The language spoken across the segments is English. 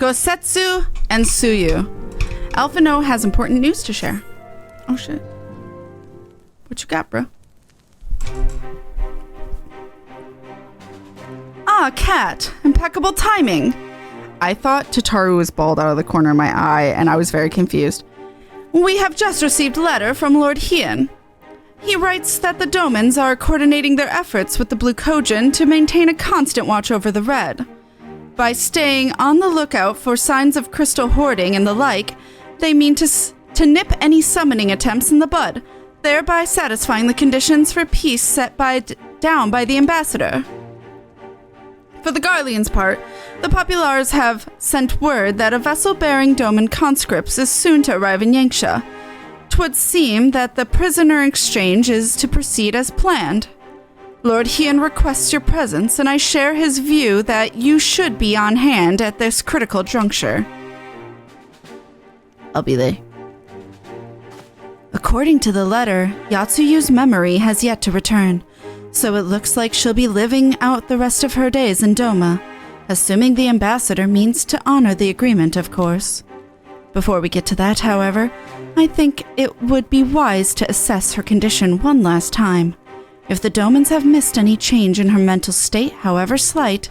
Gosetsu and Tsuyu. Alphinaud has important news to share. Oh shit. What you got, bro? Ah, Kat. Impeccable timing. I thought Tataru was bald out of the corner of my eye, and I was very confused. We have just received a letter from Lord Hien. He writes that the Domans are coordinating their efforts with the Blue Kojin to maintain a constant watch over the Red. By staying on the lookout for signs of crystal hoarding and the like, they mean to nip any summoning attempts in the bud, thereby satisfying the conditions for peace set down by the ambassador. For the Garlean's part, the Populars have sent word that a vessel bearing Doman conscripts is soon to arrive in Yanxia. 'Twould seem that the prisoner exchange is to proceed as planned. Lord Hien requests your presence, and I share his view that you should be on hand at this critical juncture. I'll be there. According to the letter, Yatsuyu's memory has yet to return, so it looks like she'll be living out the rest of her days in Doma, assuming the ambassador means to honor the agreement, of course. Before we get to that, however, I think it would be wise to assess her condition one last time. If the Domans have missed any change in her mental state, however slight,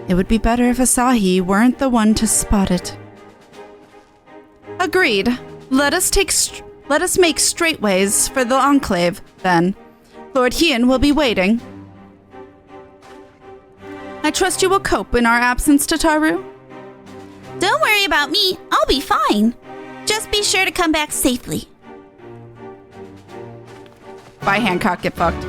it would be better if Asahi weren't the one to spot it. Agreed. Let us make straightways for the Enclave, then. Lord Hien will be waiting. I trust you will cope in our absence, Tataru? Don't worry about me. I'll be fine. Just be sure to come back safely. Bye, Hancock. Get fucked.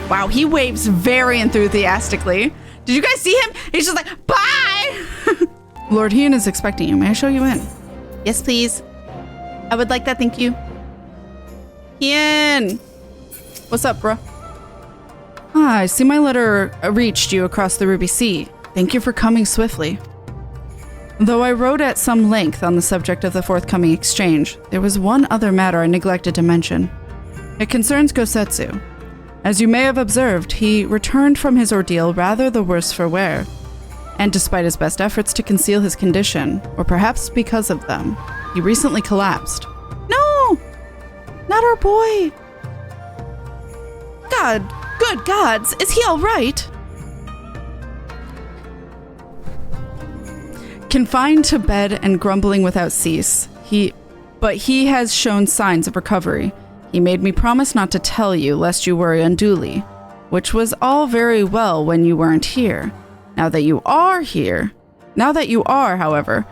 Wow, he waves very enthusiastically. Did you guys see him? He's just like, bye! Lord Hien is expecting you. May I show you in? Yes, please. I would like that, thank you. Hien! What's up, bro? Ah, I see my letter reached you across the Ruby Sea. Thank you for coming swiftly. Though I wrote at some length on the subject of the forthcoming exchange, there was one other matter I neglected to mention. It concerns Gosetsu. As you may have observed, he returned from his ordeal rather the worse for wear. And despite his best efforts to conceal his condition, or perhaps because of them, he recently collapsed. No! Not our boy! God, good gods, is he all right? Confined to bed and grumbling without cease, but he has shown signs of recovery. He made me promise not to tell you, lest you worry unduly, which was all very well when you weren't here. Now that you are, however,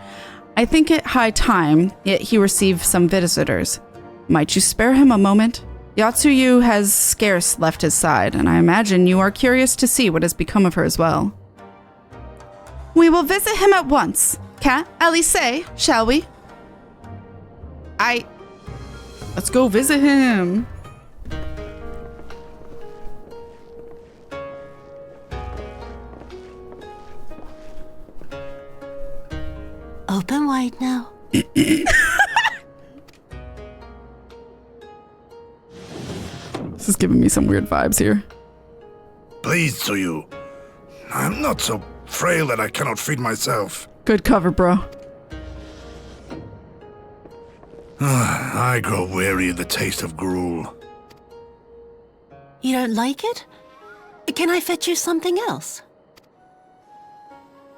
I think it high time yet he receive some visitors. Might you spare him a moment? Yatsuyu has scarce left his side, and I imagine you are curious to see what has become of her as well. We will visit him at once. Kat, Alice, shall we? Let's go visit him. Open wide now. This is giving me some weird vibes here. Please, Tsuyu. I'm not so frail that I cannot feed myself. Good cover, bro. I grow weary of the taste of gruel. You don't like it? Can I fetch you something else?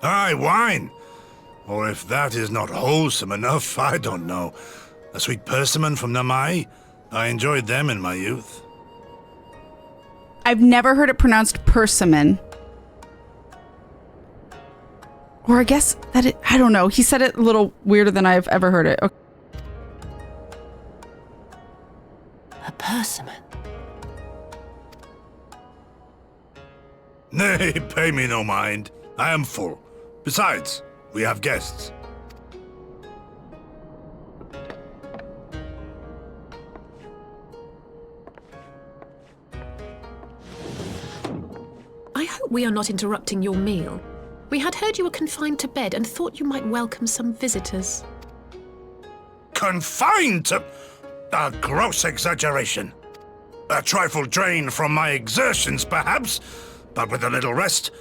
Aye, wine. Or if that is not wholesome enough, I don't know. A sweet persimmon from Namai? I enjoyed them in my youth. I've never heard it pronounced persimmon. Or I guess that I don't know. He said it a little weirder than I've ever heard it. Okay. A persimmon. Nay, pay me no mind. I am full. Besides, we have guests. I hope we are not interrupting your meal. We had heard you were confined to bed and thought you might welcome some visitors. Confined to... a gross exaggeration. A trifle drained from my exertions, perhaps, but with a little rest,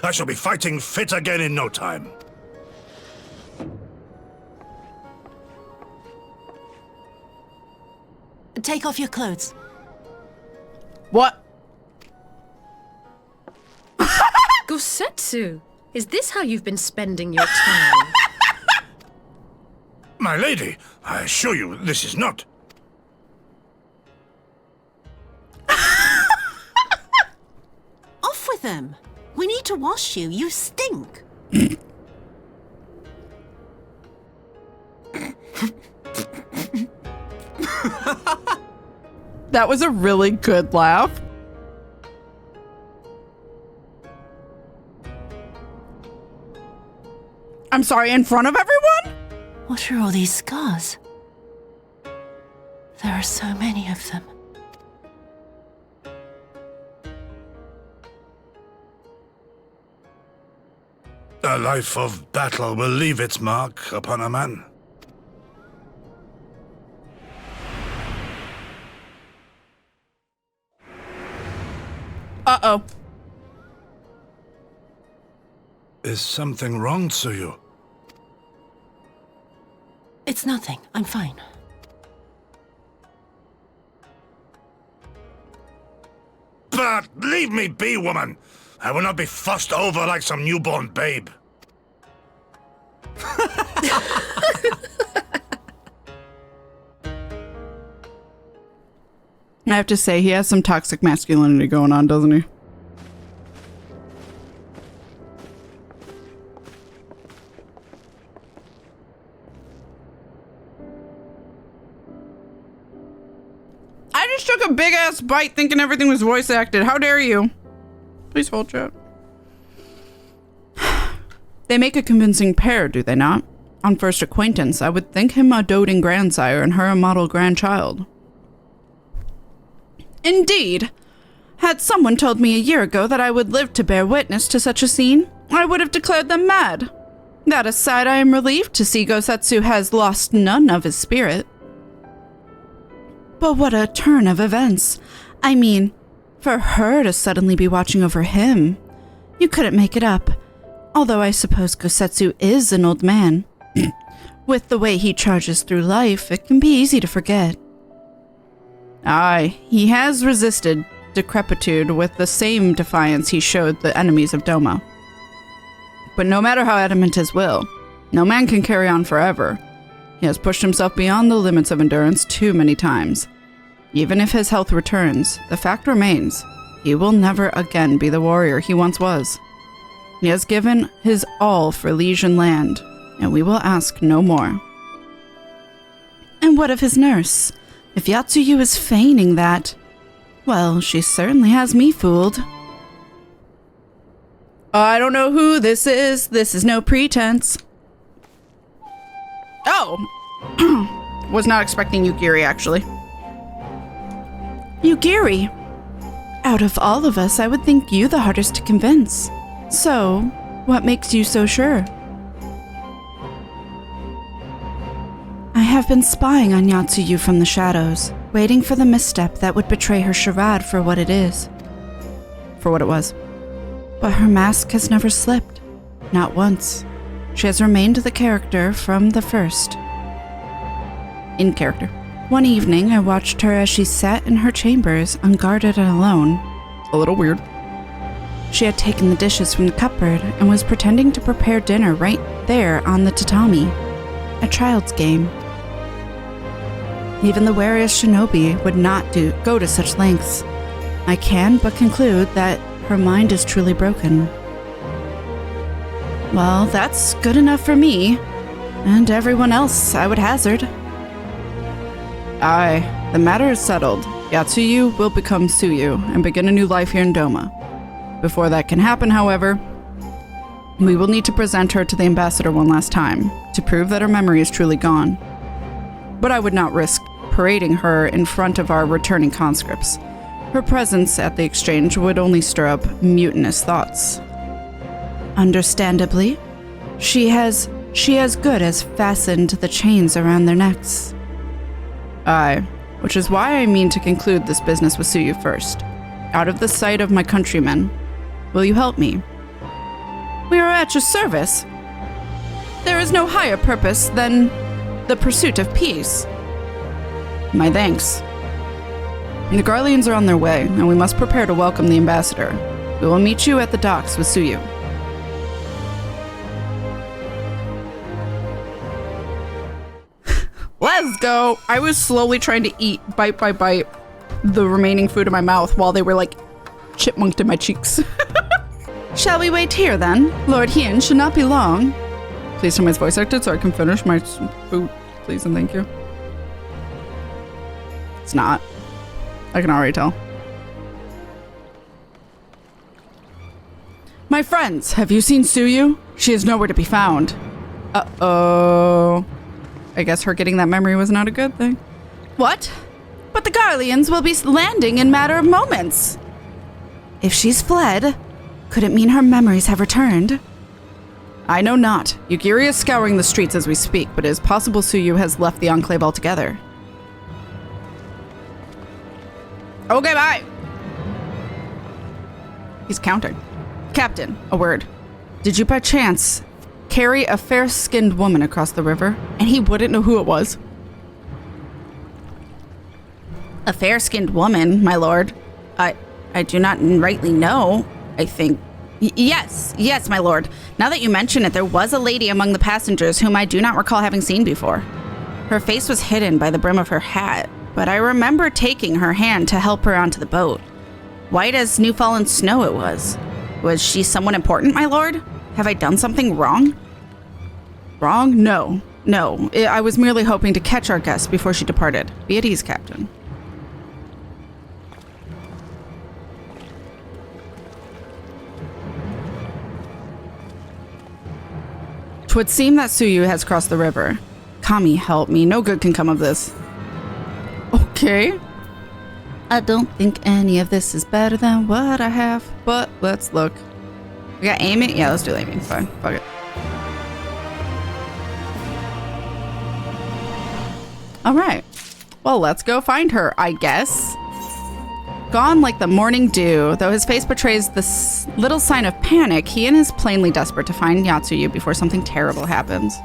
I shall be fighting fit again in no time. Take off your clothes. What? Gosetsu, is this how you've been spending your time? My lady, I assure you this is not. Off with them. We need to wash you. You stink. That was a really good laugh. I'm sorry, in front of everyone? What are all these scars? There are so many of them. A life of battle will leave its mark upon a man. Uh-oh. Is something wrong, Tsuyu? It's nothing. I'm fine. But leave me be, woman! I will not be fussed over like some newborn babe. I have to say, he has some toxic masculinity going on, doesn't he? I just took a big ass bite thinking everything was voice acted. How dare you? Please hold chat. They make a convincing pair, do they not? On first acquaintance, I would think him a doting grandsire and her a model grandchild. Indeed. Had someone told me a year ago that I would live to bear witness to such a scene, I would have declared them mad. That aside, I am relieved to see Gosetsu has lost none of his spirit. But what a turn of events. I mean, for her to suddenly be watching over him. You couldn't make it up. Although I suppose Gosetsu is an old man. With the way he charges through life, it can be easy to forget. Aye, he has resisted decrepitude with the same defiance he showed the enemies of Doma. But no matter how adamant his will, no man can carry on forever. He has pushed himself beyond the limits of endurance too many times. Even if his health returns, the fact remains, he will never again be the warrior he once was. He has given his all for liege and land, and we will ask no more. And what of his nurse? If Yatsuyu is feigning that, well, she certainly has me fooled. I don't know who this is. This is no pretense. Oh! Was not expecting Yugiri, actually. Yugiri? Out of all of us, I would think you the hardest to convince. So, what makes you so sure? I have been spying on Yatsuyu from the shadows, waiting for the misstep that would betray her charade for what it is. For what it was. But her mask has never slipped. Not once. She has remained the character from the first. In character. One evening, I watched her as she sat in her chambers, unguarded and alone. A little weird. She had taken the dishes from the cupboard and was pretending to prepare dinner right there on the tatami. A child's game. Even the wariest shinobi would not go to such lengths. I can but conclude that her mind is truly broken. Well, that's good enough for me. And everyone else, I would hazard. Aye, the matter is settled. Yatsuyu will become Tsuyu and begin a new life here in Doma. Before that can happen, however, we will need to present her to the ambassador one last time to prove that her memory is truly gone. But I would not risk parading her in front of our returning conscripts. Her presence at the exchange would only stir up mutinous thoughts. Understandably, she as good as fastened the chains around their necks. Aye, which is why I mean to conclude this business with Tsuyu first, out of the sight of my countrymen. Will you help me? We are at your service. There is no higher purpose than the pursuit of peace. My thanks. The Garleans are on their way, and we must prepare to welcome the ambassador. We will meet you at the docks with Tsuyu. Let's go! I was slowly trying to eat, bite by bite, the remaining food in my mouth while they were like chipmunked in my cheeks. Shall we wait here then? Lord Hien should not be long. Please turn my voice acted so I can finish my food, please and thank you. It's not. I can already tell. My friends, have you seen Tsuyu? She is nowhere to be found. Uh-oh. I guess her getting that memory was not a good thing. What? But the Garleans will be landing in matter of moments. If she's fled, could it mean her memories have returned? I know not. Yugiri is scouring the streets as we speak, but it is possible Tsuyu has left the Enclave altogether. Okay, bye. He's counting. Captain, a word. Did you by chance carry a fair-skinned woman across the river, and he wouldn't know who it was? A fair-skinned woman, my lord. I do not rightly know, I think. Yes, my lord. Now that you mention it, there was a lady among the passengers whom I do not recall having seen before. Her face was hidden by the brim of her hat, but I remember taking her hand to help her onto the boat. White as new-fallen snow it was. Was she someone important, my lord? Have I done something wrong? Wrong? No. I was merely hoping to catch our guest before she departed. Be at ease, Captain. Twould seem that Tsuyu has crossed the river. Kami, help me. No good can come of this. Okay. I don't think any of this is better than what I have, but let's look. We got aiming? Yeah, let's do aiming. Fine. Fuck it. Alright. Well, let's go find her, I guess. Gone like the morning dew, though his face betrays this little sign of panic, Hien is plainly desperate to find Yatsuyu before something terrible happens.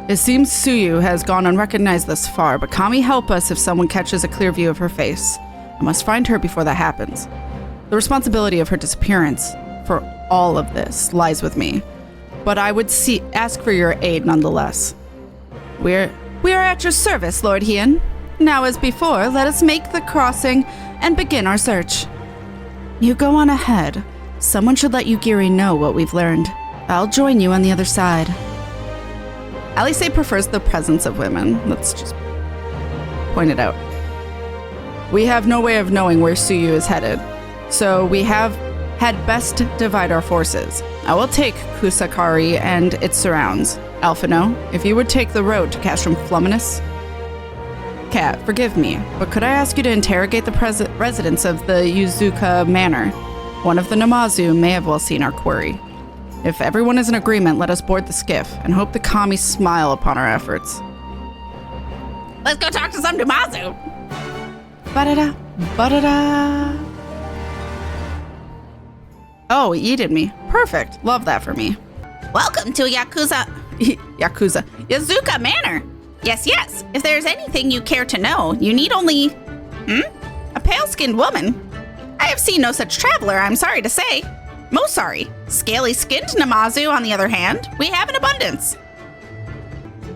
It seems Tsuyu has gone unrecognized thus far, but Kami help us if someone catches a clear view of her face. I must find her before that happens. The responsibility of her disappearance for all of this lies with me, but I would ask for your aid nonetheless. We are at your service, Lord Hien. Now as before, let us make the crossing and begin our search. You go on ahead. Someone should let Yugiri know what we've learned. I'll join you on the other side. Alice prefers the presence of women. Let's just point it out. We have no way of knowing where Tsuyu is headed, so we had best divide our forces. I will take Kusakari and its surrounds. Alphinaud, if you would take the road to Castrum Fluminus. Kat, forgive me, but could I ask you to interrogate the residents of the Yuzuka Manor? One of the Namazu may have well seen our query. If everyone is in agreement, let us board the skiff and hope the Kami smile upon our efforts. Let's go talk to some Namazu. Ba-da-da, ba-da-da. Oh, he yeeted me. Perfect. Love that for me. Welcome to Yakuza Manor. Yes. If there's anything you care to know, you need only... A pale-skinned woman. I have seen no such traveler, I'm sorry to say. Most sorry. Scaly-skinned Namazu, on the other hand, we have in abundance.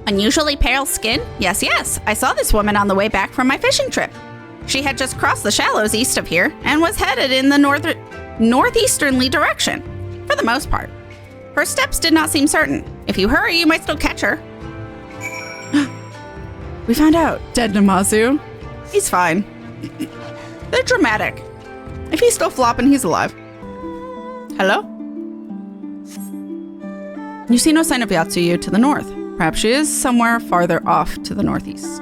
Unusually pale skin? Yes. I saw this woman on the way back from my fishing trip. She had just crossed the shallows east of here and was headed in the northeasternly direction, for the most part. Her steps did not seem certain. If you hurry, you might still catch her. We found out. Dead Namazu. He's fine. They're dramatic. If he's still flopping, he's alive. Hello? You see no sign of Yatsuyu to the north. Perhaps she is somewhere farther off to the northeast.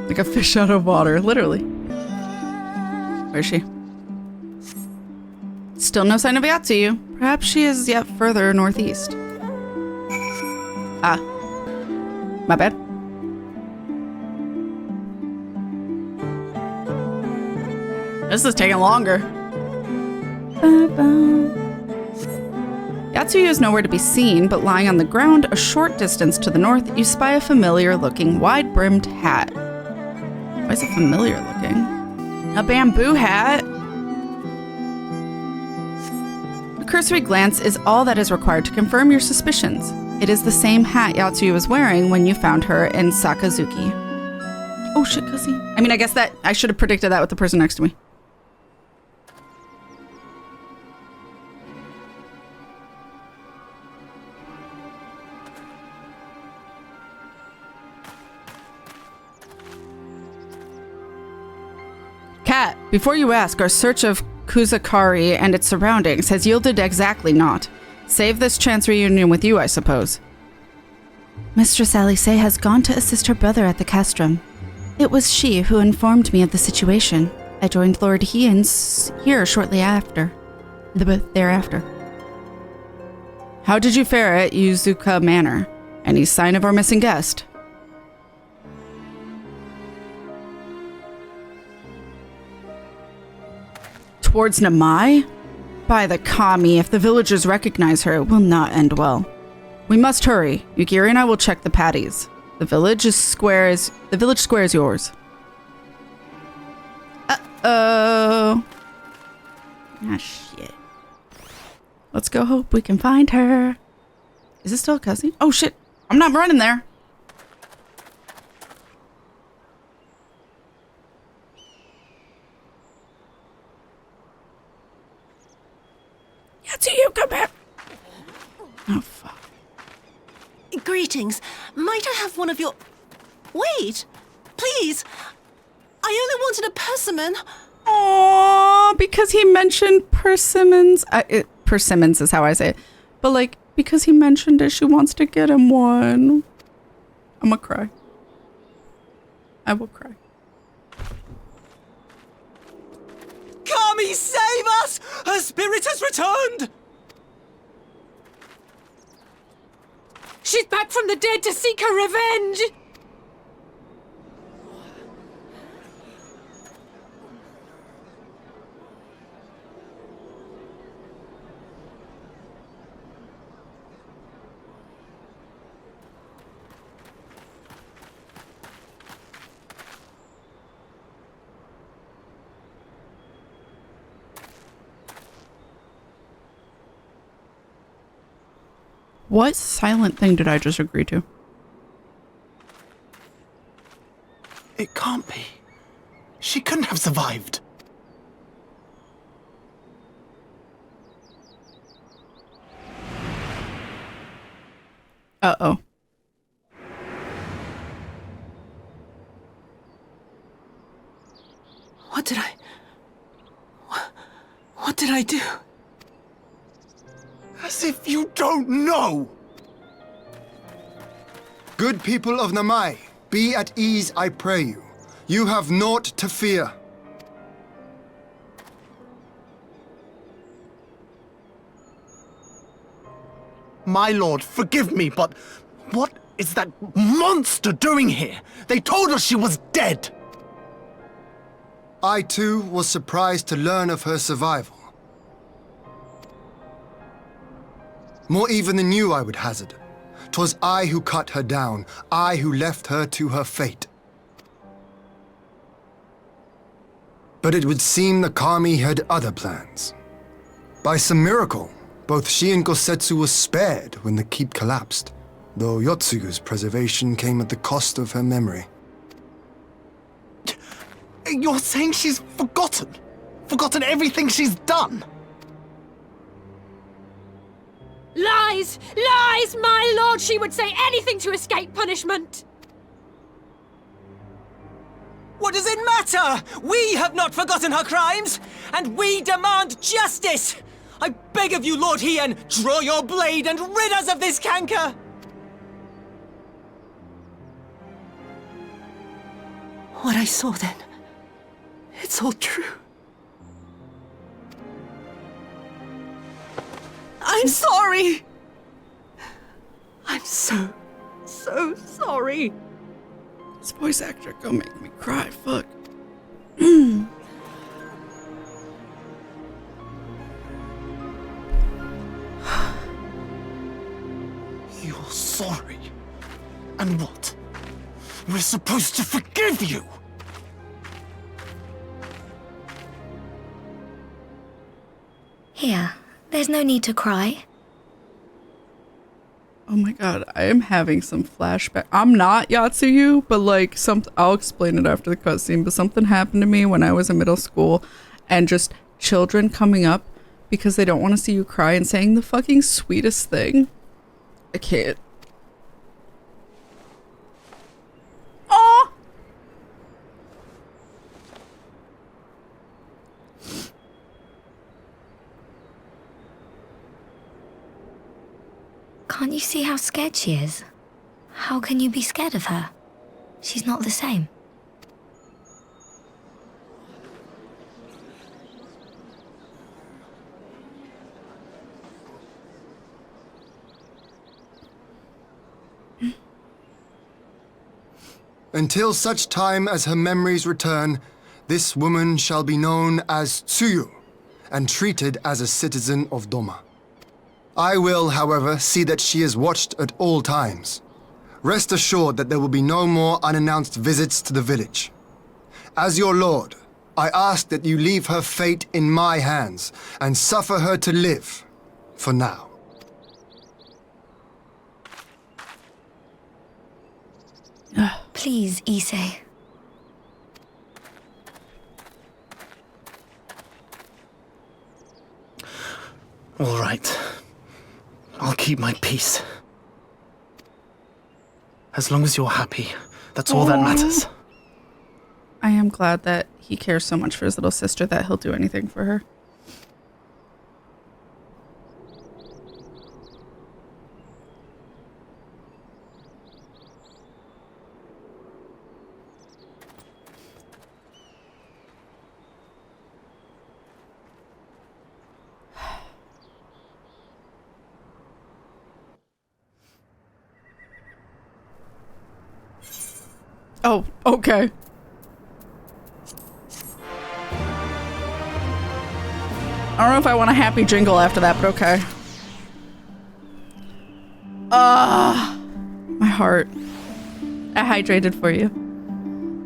Like a fish out of water, literally. Where is she? Still no sign of Yatsuyu. Perhaps she is yet further northeast. Ah. My bad. This is taking longer. Yatsuyu is nowhere to be seen, but lying on the ground a short distance to the north, you spy a familiar-looking, wide-brimmed hat. Why is it familiar looking? A bamboo hat? A cursory glance is all that is required to confirm your suspicions. It is the same hat Yatsuyu was wearing when you found her in Sakazuki. Oh shit, Cuzzy. I mean, I guess that I should have predicted that with the person next to me. Kat, before you ask, our search of Kuzakari and its surroundings has yielded exactly naught. Save this chance reunion with you, I suppose. Mistress Alice has gone to assist her brother at the castrum. It was she who informed me of the situation. I joined Lord Heian's here shortly thereafter. How did you fare at Yuzuka Manor? Any sign of our missing guest? Towards Namai? By the kami, if the villagers recognize her, it will not end well. We must hurry. Yukiri and I will check the patties. The village square is yours. Uh-oh. Ah, shit. Let's go hope we can find her. Is this still a cousin? Oh, shit. I'm not running there. Yatsuyu, come back. Oh, fuck. Greetings. Might I have one of your... Wait! Please! I only wanted a persimmon. Aww, because he mentioned persimmons. Persimmons is how I say it. But, like, because he mentioned it, she wants to get him one. I'm gonna cry. I will cry. Kami, save us! Her spirit has returned! She's back from the dead to seek her revenge! What silent thing did I just agree to? It can't be. She couldn't have survived. Uh-oh. What did I do? As if you don't know! Good people of Namai, be at ease, I pray you. You have naught to fear. My lord, forgive me, but what is that monster doing here? They told us she was dead! I too was surprised to learn of her survival. More even than you, I would hazard. 'Twas I who cut her down, I who left her to her fate. But it would seem the kami had other plans. By some miracle, both she and Gosetsu were spared when the keep collapsed, though Yotsuyu's preservation came at the cost of her memory. You're saying she's forgotten? Forgotten everything she's done? Lies! Lies, my lord! She would say anything to escape punishment! What does it matter? We have not forgotten her crimes, and we demand justice! I beg of you, Lord Heian, draw your blade and rid us of this canker! What I saw then, it's all true. I'm sorry! I'm so sorry. This voice actor gonna make me cry, fuck. You're sorry? And what? We're supposed to forgive you? Here, there's no need to cry. Oh my god, I am having some flashback. I'm not Yatsuyu, but like I'll explain it after the cutscene, but something happened to me when I was in middle school and just children coming up because they don't want to see you cry and saying the fucking sweetest thing. I can't. Aww! Can't you see how scared she is? How can you be scared of her? She's not the same. Until such time as her memories return, this woman shall be known as Tsuyu and treated as a citizen of Doma. I will, however, see that she is watched at all times. Rest assured that there will be no more unannounced visits to the village. As your lord, I ask that you leave her fate in my hands and suffer her to live, for now. Please, Issei. All right. I'll keep my peace. As long as you're happy, that's all that matters. I am glad that he cares so much for his little sister that he'll do anything for her. Oh, okay. I don't know if I want a happy jingle after that, but okay. My heart. I hydrated for you.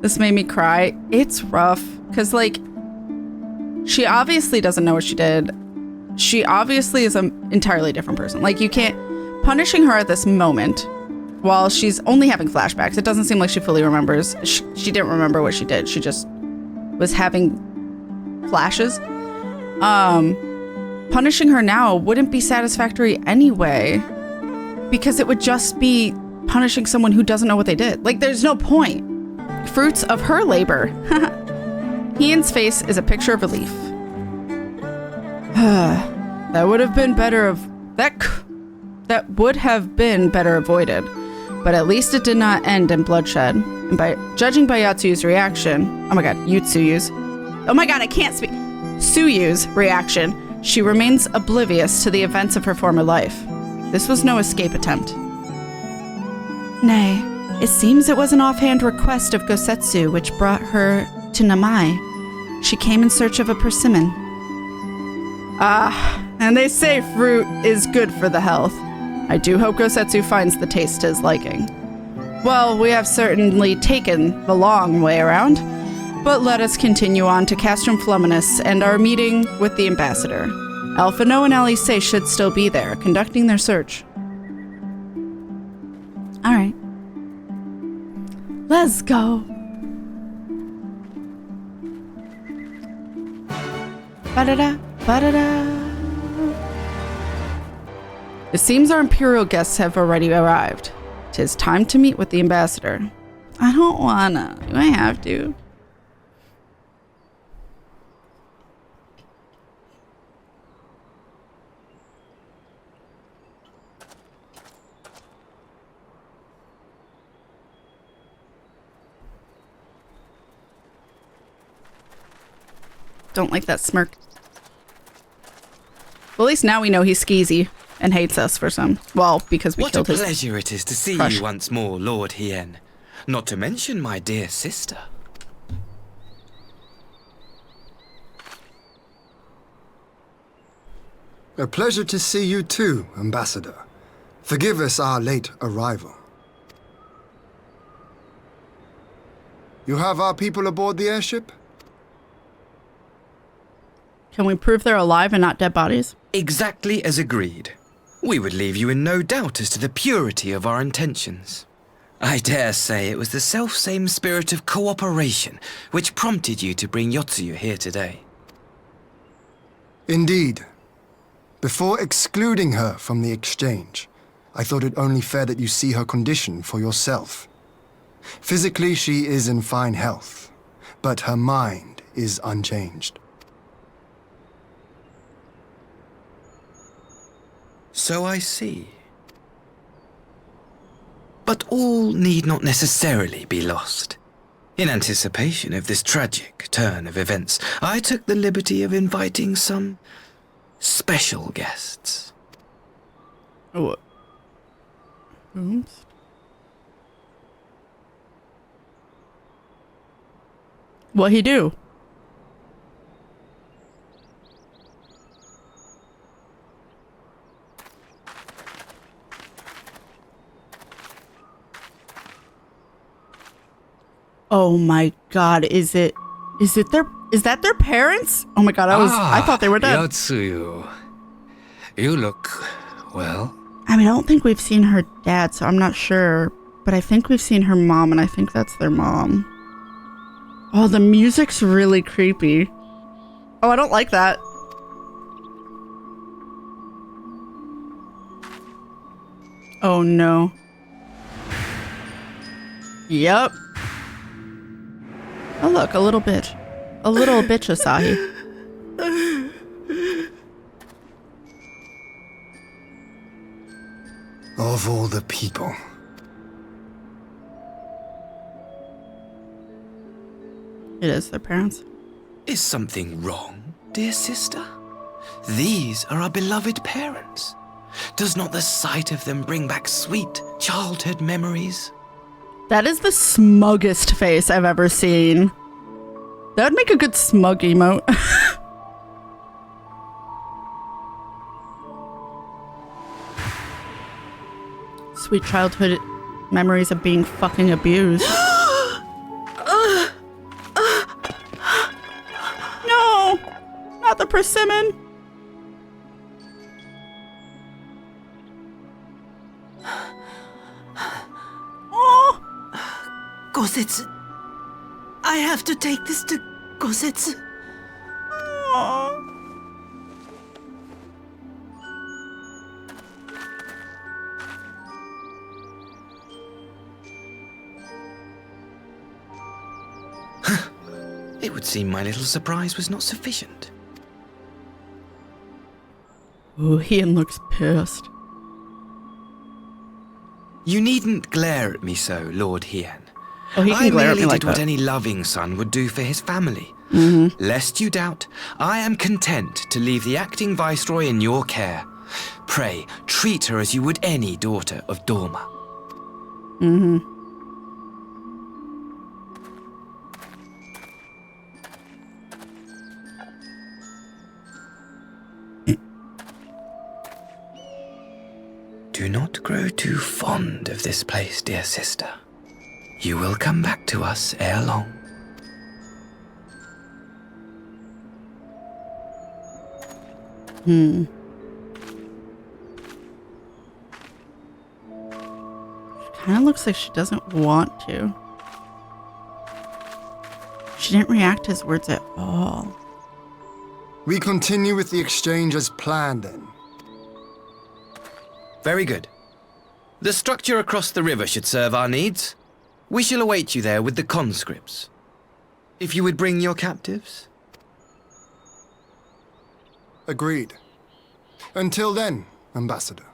This made me cry. It's rough, because, like, she obviously doesn't know what she did. She obviously is an entirely different person. Like, you can't... Punishing her at this moment... While she's only having flashbacks, it doesn't seem like she fully remembers. She didn't remember what she did. She just was having flashes. Punishing her now wouldn't be satisfactory anyway, because it would just be punishing someone who doesn't know what they did. Like, there's no point. Fruits of her labor. Ian's face is a picture of relief. That would have been better that would have been better avoided. But at least it did not end in bloodshed. And judging by Yatsuyu's reaction, oh my god, Yutsuyu's. Oh my god, I can't speak. Tsuyu's reaction, she remains oblivious to the events of her former life. This was no escape attempt. Nay, it seems it was an offhand request of Gosetsu which brought her to Namai. She came in search of a persimmon. And they say fruit is good for the health. I do hope Gosetsu finds the taste to his liking. Well, we have certainly taken the long way around, but let us continue on to Castrum Fluminus and our meeting with the ambassador. Alphinaud and Alice should still be there, conducting their search. Alright. Let's go. Ba-da-da, ba-da-da. It seems our imperial guests have already arrived. 'Tis time to meet with the ambassador. I don't wanna. Do I have to? Don't like that smirk. Well, at least now we know he's skeezy. And hates us for some. Well, because we killed his What a pleasure it is to see crush. you once more, Lord Hien. Not to mention my dear sister. A pleasure to see you too, Ambassador. Forgive us our late arrival. You have our people aboard the airship? Can we prove they're alive and not dead bodies? Exactly as agreed. We would leave you in no doubt as to the purity of our intentions. I dare say it was the self-same spirit of cooperation which prompted you to bring Yotsuyu here today. Indeed. Before excluding her from the exchange, I thought it only fair that you see her condition for yourself. Physically, she is in fine health, but her mind is unchanged. So I see. But all need not necessarily be lost. In anticipation of this tragic turn of events, I took the liberty of inviting some special guests. Oh. Oops. What he do? Oh my god, is that their parents? Oh my god, I thought they were dead. Yotsuyu. You look, well. I mean, I don't think we've seen her dad, so I'm not sure. But I think we've seen her mom, and I think that's their mom. Oh, the music's really creepy. Oh, I don't like that. Oh no. Yep. Oh look, a little bitch. A little bitch, Asahi. Of all the people. It is their parents. Is something wrong, dear sister? These are our beloved parents. Does not the sight of them bring back sweet childhood memories? That is the smuggest face I've ever seen. That would make a good smug emote. Sweet childhood memories of being fucking abused. No! Not the persimmon! Oh! Gosetsu. I have to take this to Gosetsu. Oh. It would seem my little surprise was not sufficient. Ooh, Hien looks pissed. You needn't glare at me so, Lord Hien. Oh, he can glare at me I merely like did what that. any loving son would do for his family. Mm-hmm. Lest you doubt, I am content to leave the acting viceroy in your care. Pray, treat her as you would any daughter of Dorma. Mm-hmm. Do not grow too fond of this place, dear sister. You will come back to us ere long. Kind of looks like she doesn't want to. She didn't react to his words at all. We continue with the exchange as planned then. Very good. The structure across the river should serve our needs. We shall await you there with the conscripts. If you would bring your captives. Agreed. Until then, Ambassador.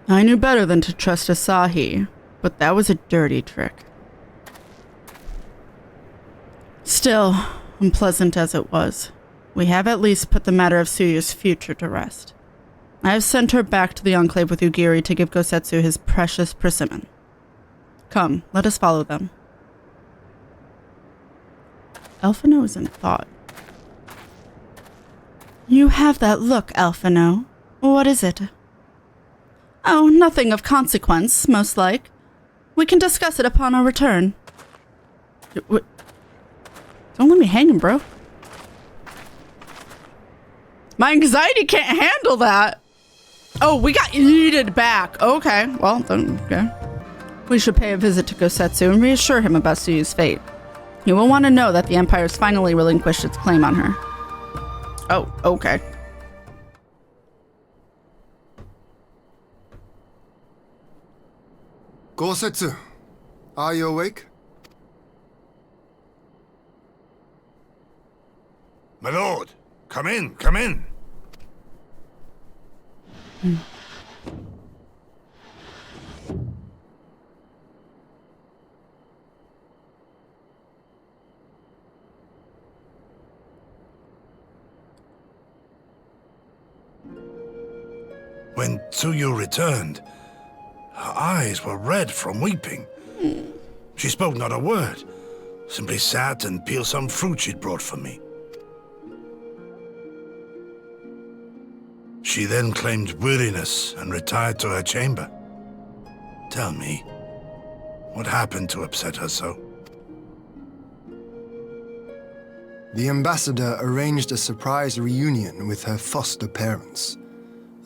I knew better than to trust Asahi, but that was a dirty trick. Still, unpleasant as it was, we have at least put the matter of Tsuyu's future to rest. I have sent her back to the Enclave with Yugiri to give Gosetsu his precious persimmon. Come, let us follow them. Alphinaud is in thought. You have that look, Alphinaud. What is it? Oh, nothing of consequence, most like. We can discuss it upon our return. Don't let me hanging, bro. My anxiety can't handle that. Oh, we got yeeted back. Okay, well, then, okay. We should pay a visit to Gosetsu and reassure him about Tsuyu's fate. He will want to know that the Empire's finally relinquished its claim on her. Oh, okay. Gosetsu, are you awake? My lord, come in, come in. When Tsuyu returned, her eyes were red from weeping. She spoke not a word, simply sat and peeled some fruit she'd brought for me. She then claimed weariness and retired to her chamber. Tell me, what happened to upset her so? The ambassador arranged a surprise reunion with her foster parents.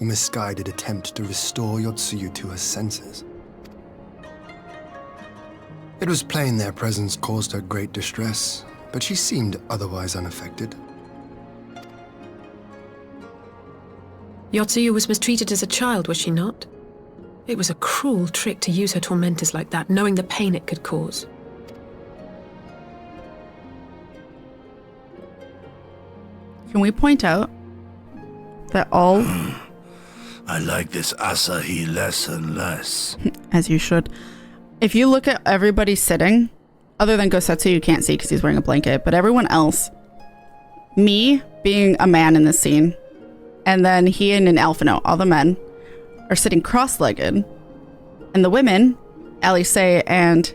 A misguided attempt to restore Yotsuyu to her senses. It was plain their presence caused her great distress, but she seemed otherwise unaffected. Yotsuyu was mistreated as a child, was she not? It was a cruel trick to use her tormentors like that, knowing the pain it could cause. Can we point out that all... I like this Asahi less and less. As you should. If you look at everybody sitting, other than Gosetsu, you can't see because he's wearing a blanket, but everyone else, me being a man in this scene, and then Hien and Alphinaud, all the men, are sitting cross-legged, and the women, Alice and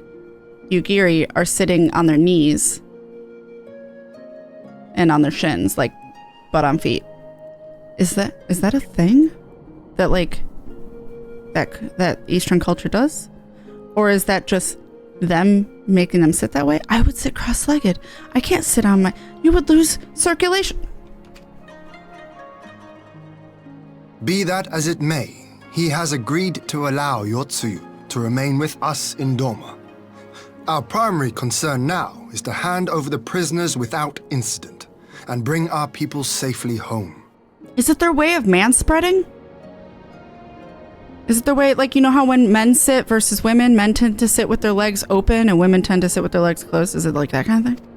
Yugiri, are sitting on their knees and on their shins, like butt on feet. Is that a thing? That like that Eastern culture does? Or is that just them making them sit that way? I would sit cross-legged. I can't sit on my... You would lose circulation. Be that as it may, he has agreed to allow Yotsuyu to remain with us in Doma. Our primary concern now is to hand over the prisoners without incident and bring our people safely home. Is it their way of manspreading? Is it the way, like, you know how when men sit versus women, men tend to sit with their legs open and women tend to sit with their legs closed? Is it like that kind of thing?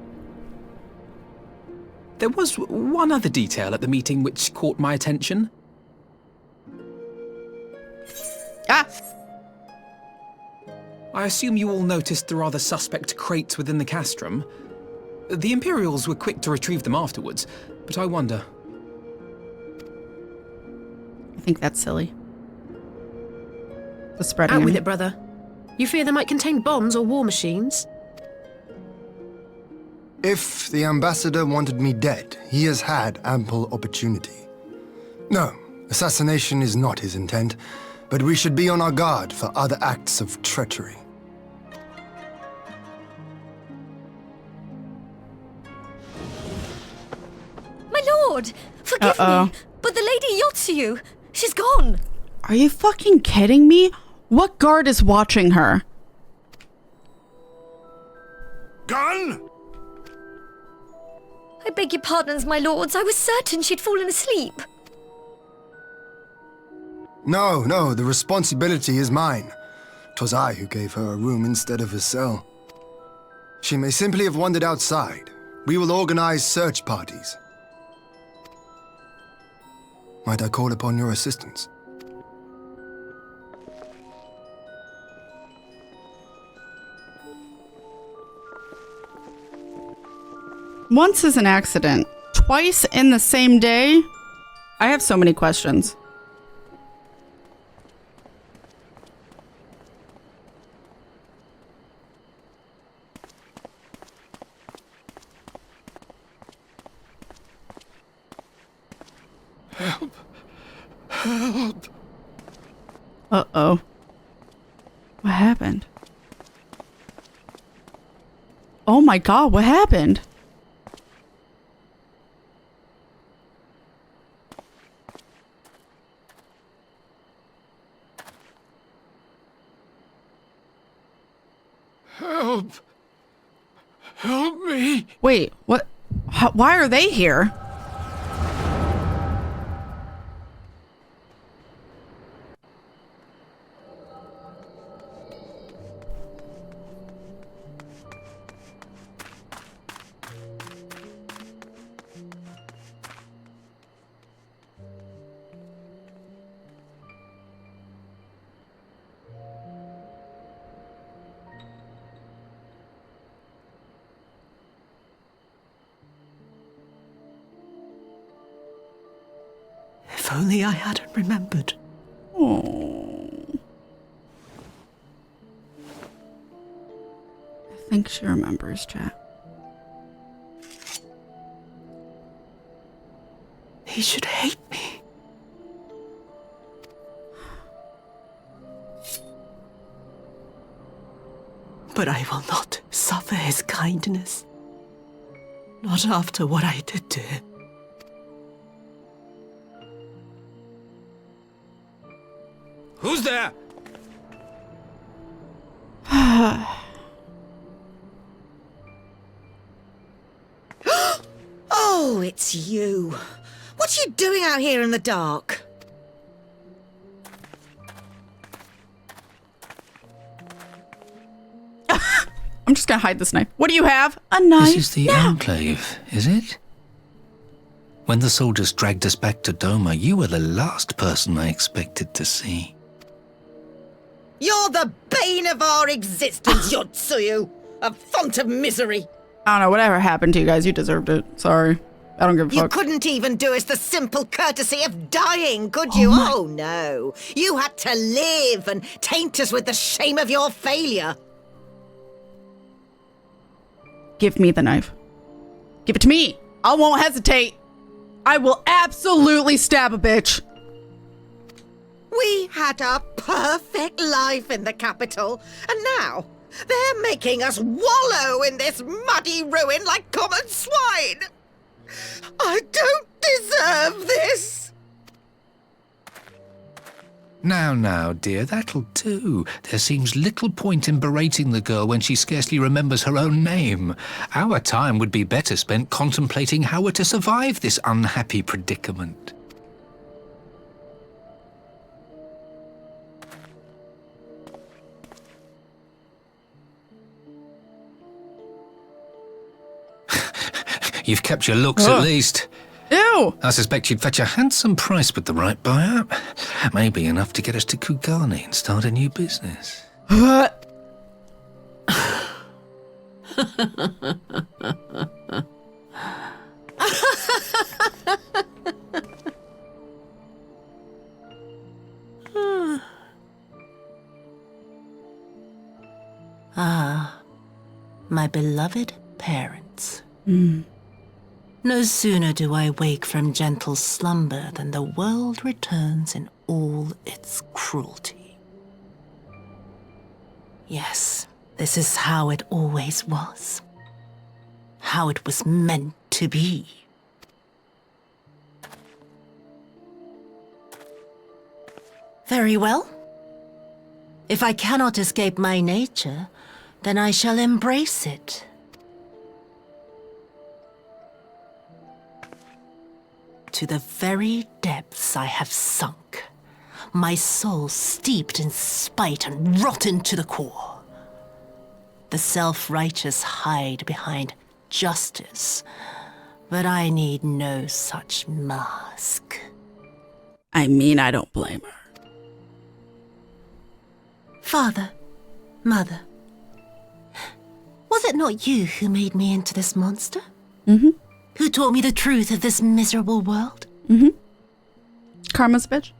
There was one other detail at the meeting which caught my attention. Ah! I assume you all noticed the rather suspect crates within the castrum. The Imperials were quick to retrieve them afterwards, but I wonder... I think that's silly. The spreading. Out with it, brother. You fear they might contain bombs or war machines? If the ambassador wanted me dead, he has had ample opportunity. No, assassination is not his intent, but we should be on our guard for other acts of treachery. My lord! Forgive me, but the Lady Yotsuyu, she's gone! Are you fucking kidding me? What guard is watching her? Gone? I beg your pardons, my lords. I was certain she'd fallen asleep. No, the responsibility is mine. 'Twas I who gave her a room instead of a cell. She may simply have wandered outside. We will organize search parties. Might I call upon your assistance? Once is an accident. Twice in the same day? I have so many questions. Help. Help. Uh-oh. What happened? Oh my god, what happened? Help. Help me. Wait, what? Why are they here? If only I hadn't remembered. Oh. I think she remembers, chat. He should hate me. But I will not suffer his kindness. Not after what I did to him. Who's there? Oh, it's you. What are you doing out here in the dark? I'm just gonna hide this knife. What do you have? A knife? This is the Enclave, is it? When the soldiers dragged us back to Doma, you were the last person I expected to see. You're the bane of our existence, you're Tsuyu. A font of misery. I don't know, whatever happened to you guys, you deserved it. Sorry. I don't give a You fuck. couldn't even do us the simple courtesy of dying, could you? Oh, no. You had to live and taint us with the shame of your failure. Give me the knife. Give it to me. I won't hesitate. I will absolutely stab a bitch. We had a perfect life in the capital, and now they're making us wallow in this muddy ruin like common swine. I don't deserve this. Now, dear, that'll do. There seems little point in berating the girl when she scarcely remembers her own name. Our time would be better spent contemplating how we're to survive this unhappy predicament. You've kept your looks at least. Ew! I suspect you'd fetch a handsome price with the right buyer. Maybe enough to get us to Kugani and start a new business. Ah, my beloved parents. No sooner do I wake from gentle slumber than the world returns in all its cruelty. Yes, this is how it always was. How it was meant to be. Very well. If I cannot escape my nature, then I shall embrace it. To the very depths I have sunk, my soul steeped in spite and rotten to the core. The self-righteous hide behind justice, but I need no such mask. I mean, I don't blame her. Father, Mother, was it not you who made me into this monster? Mm-hmm. Who taught me the truth of this miserable world? Mm-hmm. Karma's a bitch.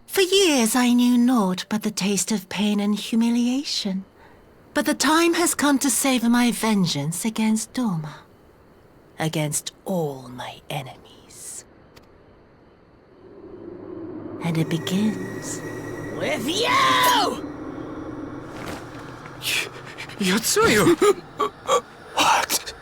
For years I knew naught but the taste of pain and humiliation. But the time has come to savor my vengeance against Doma. Against all my enemies. And it begins With you! Tsuyu! What?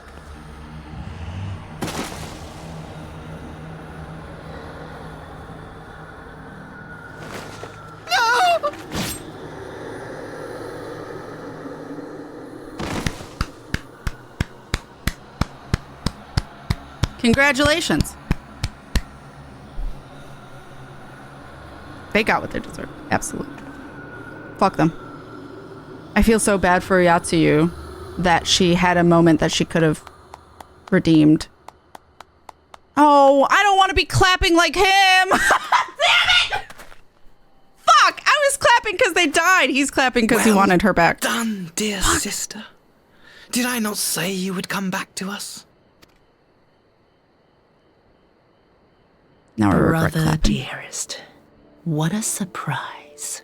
Congratulations. They got what they deserve. Absolutely. Fuck them. I feel so bad for Yatsuyu that she had a moment that she could have redeemed. Oh, I don't want to be clapping like him. Damn it! Fuck! I was clapping because they died. He's clapping because he wanted her back. Done, dear sister. Did I not say you would come back to us? Now I regret Brother clapping. dearest. What a surprise.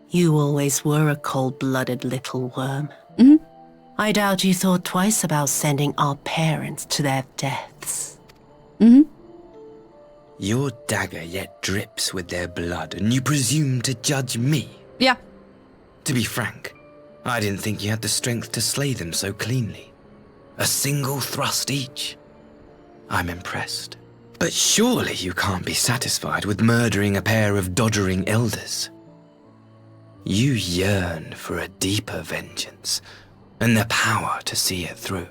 You always were a cold-blooded little worm. Mm-hmm. I doubt you thought twice about sending our parents to their deaths. Mm-hmm. Your dagger yet drips with their blood, and you presume to judge me? Yeah. To be frank, I didn't think you had the strength to slay them so cleanly. A single thrust each. I'm impressed. But surely you can't be satisfied with murdering a pair of doddering elders. You yearn for a deeper vengeance, and the power to see it through.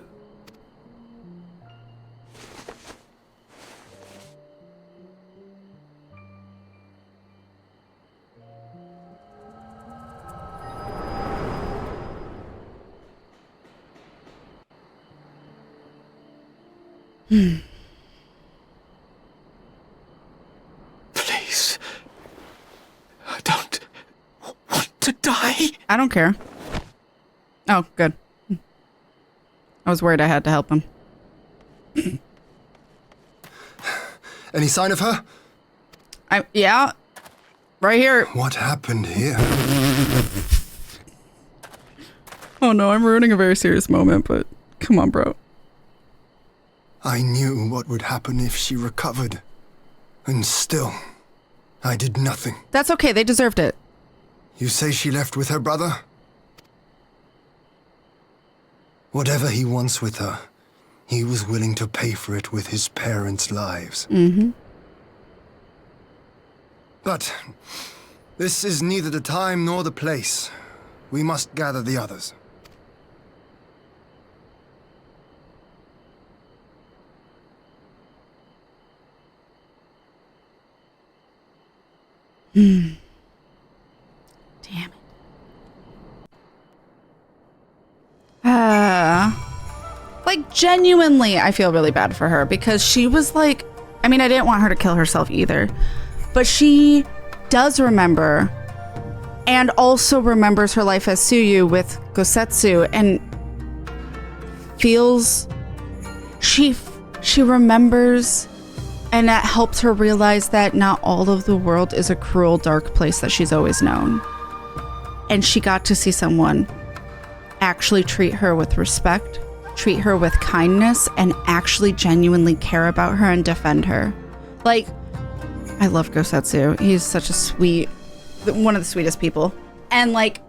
Please. I don't want to die. I don't care. Oh, good. I was worried I had to help him. Any sign of her? Yeah. Right here. What happened here? Oh no, I'm ruining a very serious moment, but come on, bro. I knew what would happen if she recovered. And still, I did nothing. That's okay, they deserved it. You say she left with her brother? Whatever he wants with her, he was willing to pay for it with his parents' lives. Mm-hmm. But this is neither the time nor the place. We must gather the others. Damn it. Like, genuinely, I feel really bad for her because she was like, I mean, I didn't want her to kill herself either, but she does remember and also remembers her life as Tsuyu with Gosetsu and feels she remembers, and that helps her realize that not all of the world is a cruel, dark place that she's always known. And she got to see someone actually treat her with respect, treat her with kindness, and actually genuinely care about her and defend her. Like, I love Gosetsu. He's such a sweet, one of the sweetest people. And like,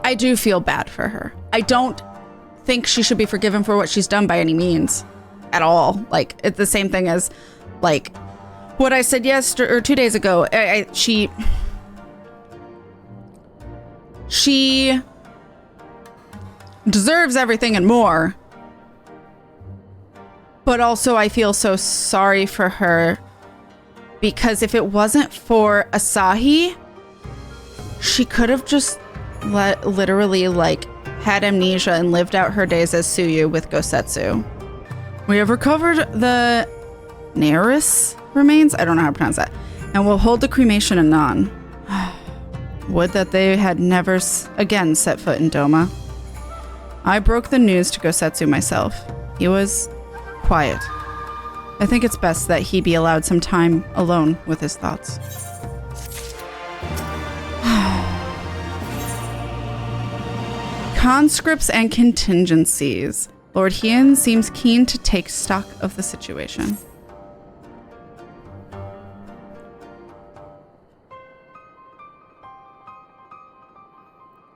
I do feel bad for her. I don't think she should be forgiven for what she's done by any means at all. Like, it's the same thing as like what I said yesterday or 2 days ago. She deserves everything and more. But also I feel so sorry for her because if it wasn't for Asahi, she could have just literally like had amnesia and lived out her days as Tsuyu with Gosetsu. We have recovered the Neris remains. I don't know how to pronounce that. And we'll hold the cremation anon. Would that they had never again set foot in Doma. I broke the news to Gosetsu myself. He was quiet. I think it's best that he be allowed some time alone with his thoughts. Conscripts and contingencies. Lord Hien seems keen to take stock of the situation.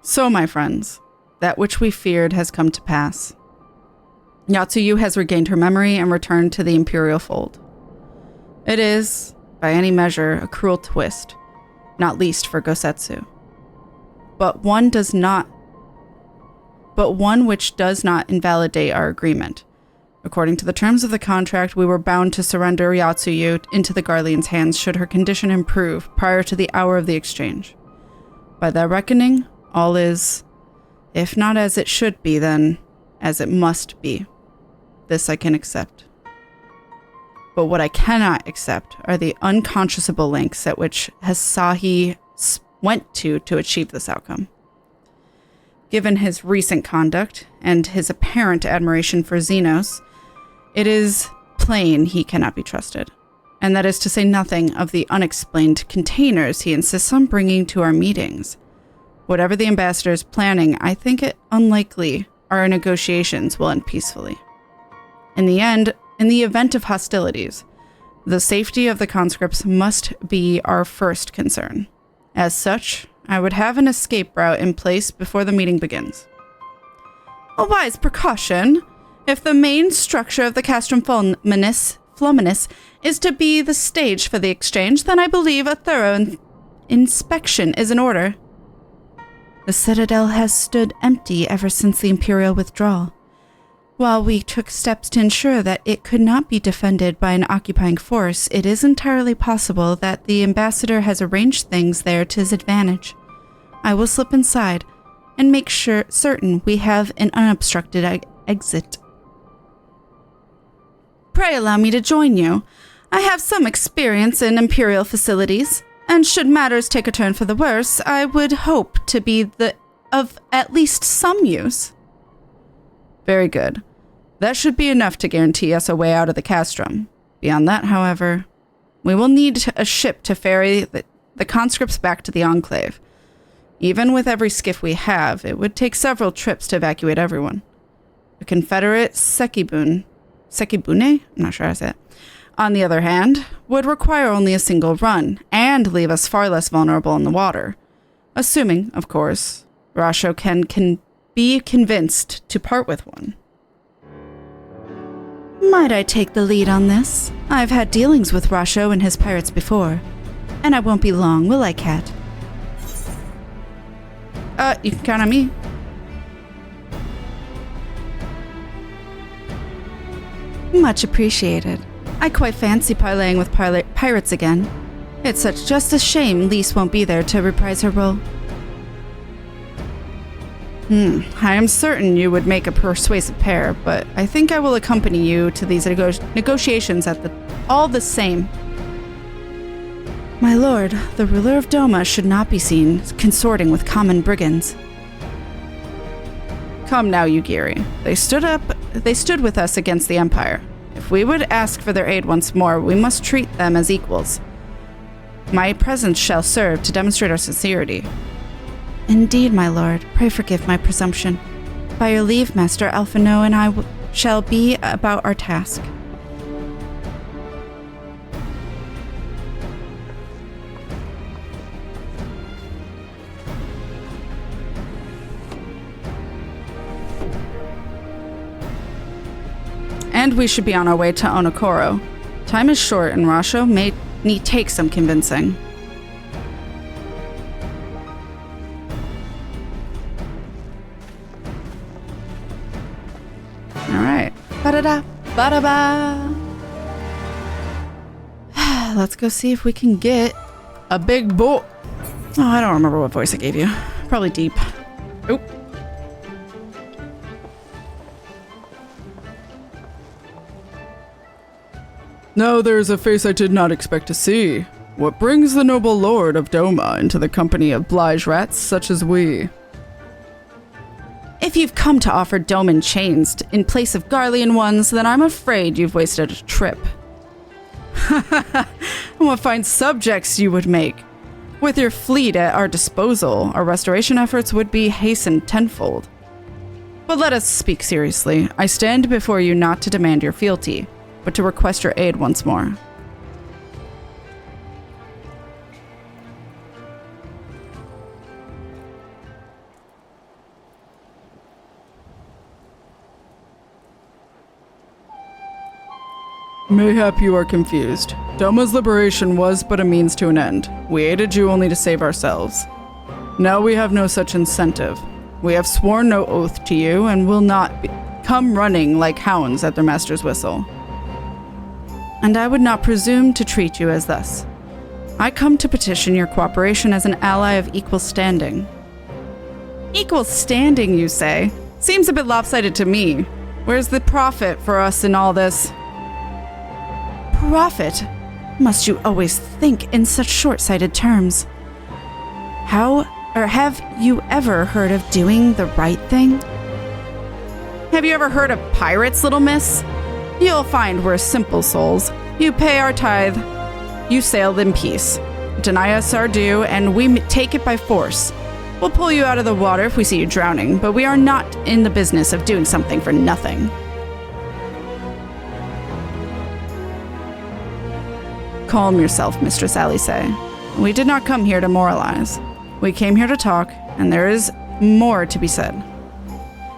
So, my friends, that which we feared has come to pass. Yotsuyu has regained her memory and returned to the Imperial fold. It is, by any measure, a cruel twist, not least for Gosetsu. But one which does not invalidate our agreement. According to the terms of the contract, we were bound to surrender Yotsuyu into the Garlean's hands should her condition improve prior to the hour of the exchange. By that reckoning, all is, if not as it should be, then as it must be. This I can accept. But what I cannot accept are the unconscionable lengths at which Asahi went to achieve this outcome. Given his recent conduct and his apparent admiration for Xenos, it is plain he cannot be trusted. And that is to say nothing of the unexplained containers he insists on bringing to our meetings. Whatever the ambassador is planning, I think it unlikely our negotiations will end peacefully. In the end, in the event of hostilities, the safety of the conscripts must be our first concern. As such, I would have an escape route in place before the meeting begins. A wise precaution. If the main structure of the Castrum Flominus is to be the stage for the exchange, then I believe a thorough inspection is in order. The citadel has stood empty ever since the Imperial withdrawal. While we took steps to ensure that it could not be defended by an occupying force, it is entirely possible that the ambassador has arranged things there to his advantage. I will slip inside and make certain we have an unobstructed exit. Pray allow me to join you. I have some experience in Imperial facilities, and should matters take a turn for the worse, I would hope to be of at least some use. Very good. That should be enough to guarantee us a way out of the Castrum. Beyond that, however, we will need a ship to ferry the conscripts back to the Enclave. Even with every skiff we have, it would take several trips to evacuate everyone. The Confederate Sekibune, I'm not sure how to say it, on the other hand, would require only a single run, and leave us far less vulnerable in the water. Assuming, of course, Rasho can be convinced to part with one. Might I take the lead on this? I've had dealings with Rasho and his pirates before, and I won't be long, will I, Kat? You can count on me. Much appreciated. I quite fancy parleying with pirates again. It's just a shame Lise won't be there to reprise her role. I am certain you would make a persuasive pair, but I think I will accompany you to these negotiations all the same. My lord, the ruler of Doma should not be seen consorting with common brigands. Come now, Yugiri. They stood with us against the Empire. If we would ask for their aid once more, we must treat them as equals. My presence shall serve to demonstrate our sincerity. Indeed, my lord. Pray forgive my presumption. By your leave, Master Alphinaud and I shall be about our task. And we should be on our way to Onokoro. Time is short, and Rasho may take some convincing. Alright. Ba-da-da, ba-da-ba. Let's go see if we can get a big boat. Oh, I don't remember what voice I gave you. Probably deep. Oop. Now there's a face I did not expect to see. What brings the noble lord of Doma into the company of blige rats such as we? If you've come to offer Doman chains in place of Garlean ones, then I'm afraid you've wasted a trip. What fine subjects you would make. With your fleet at our disposal, our restoration efforts would be hastened tenfold. But let us speak seriously. I stand before you not to demand your fealty, but to request your aid once more. Mayhap you are confused. Doma's liberation was but a means to an end. We aided you only to save ourselves. Now we have no such incentive. We have sworn no oath to you and will not come running like hounds at their master's whistle. And I would not presume to treat you as thus. I come to petition your cooperation as an ally of equal standing. Equal standing, you say? Seems a bit lopsided to me. Where's the profit for us in all this? Profit? Must you always think in such short-sighted terms? Have you ever heard of doing the right thing? Have you ever heard of pirates, little miss? You'll find we're simple souls. You pay our tithe, you sail in peace. Deny us our due, and we take it by force. We'll pull you out of the water if we see you drowning, but we are not in the business of doing something for nothing. Calm yourself, Mistress Alisaie. We did not come here to moralize. We came here to talk, and there is more to be said.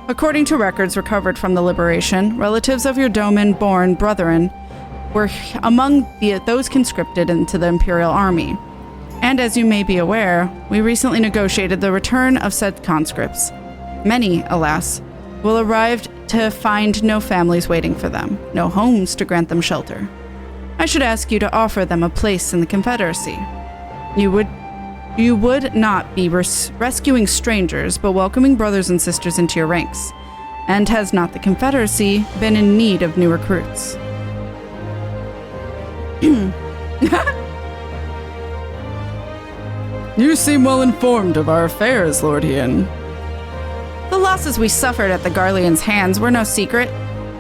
According to records recovered from the liberation, relatives of your Doman-born brethren were among those conscripted into the Imperial Army. And as you may be aware, we recently negotiated the return of said conscripts. Many, alas, will arrive to find no families waiting for them, no homes to grant them shelter. I should ask you to offer them a place in the Confederacy. You would not be rescuing strangers, but welcoming brothers and sisters into your ranks. And has not the Confederacy been in need of new recruits? You seem well informed of our affairs, Lord Hien. The losses we suffered at the Garlean's hands were no secret.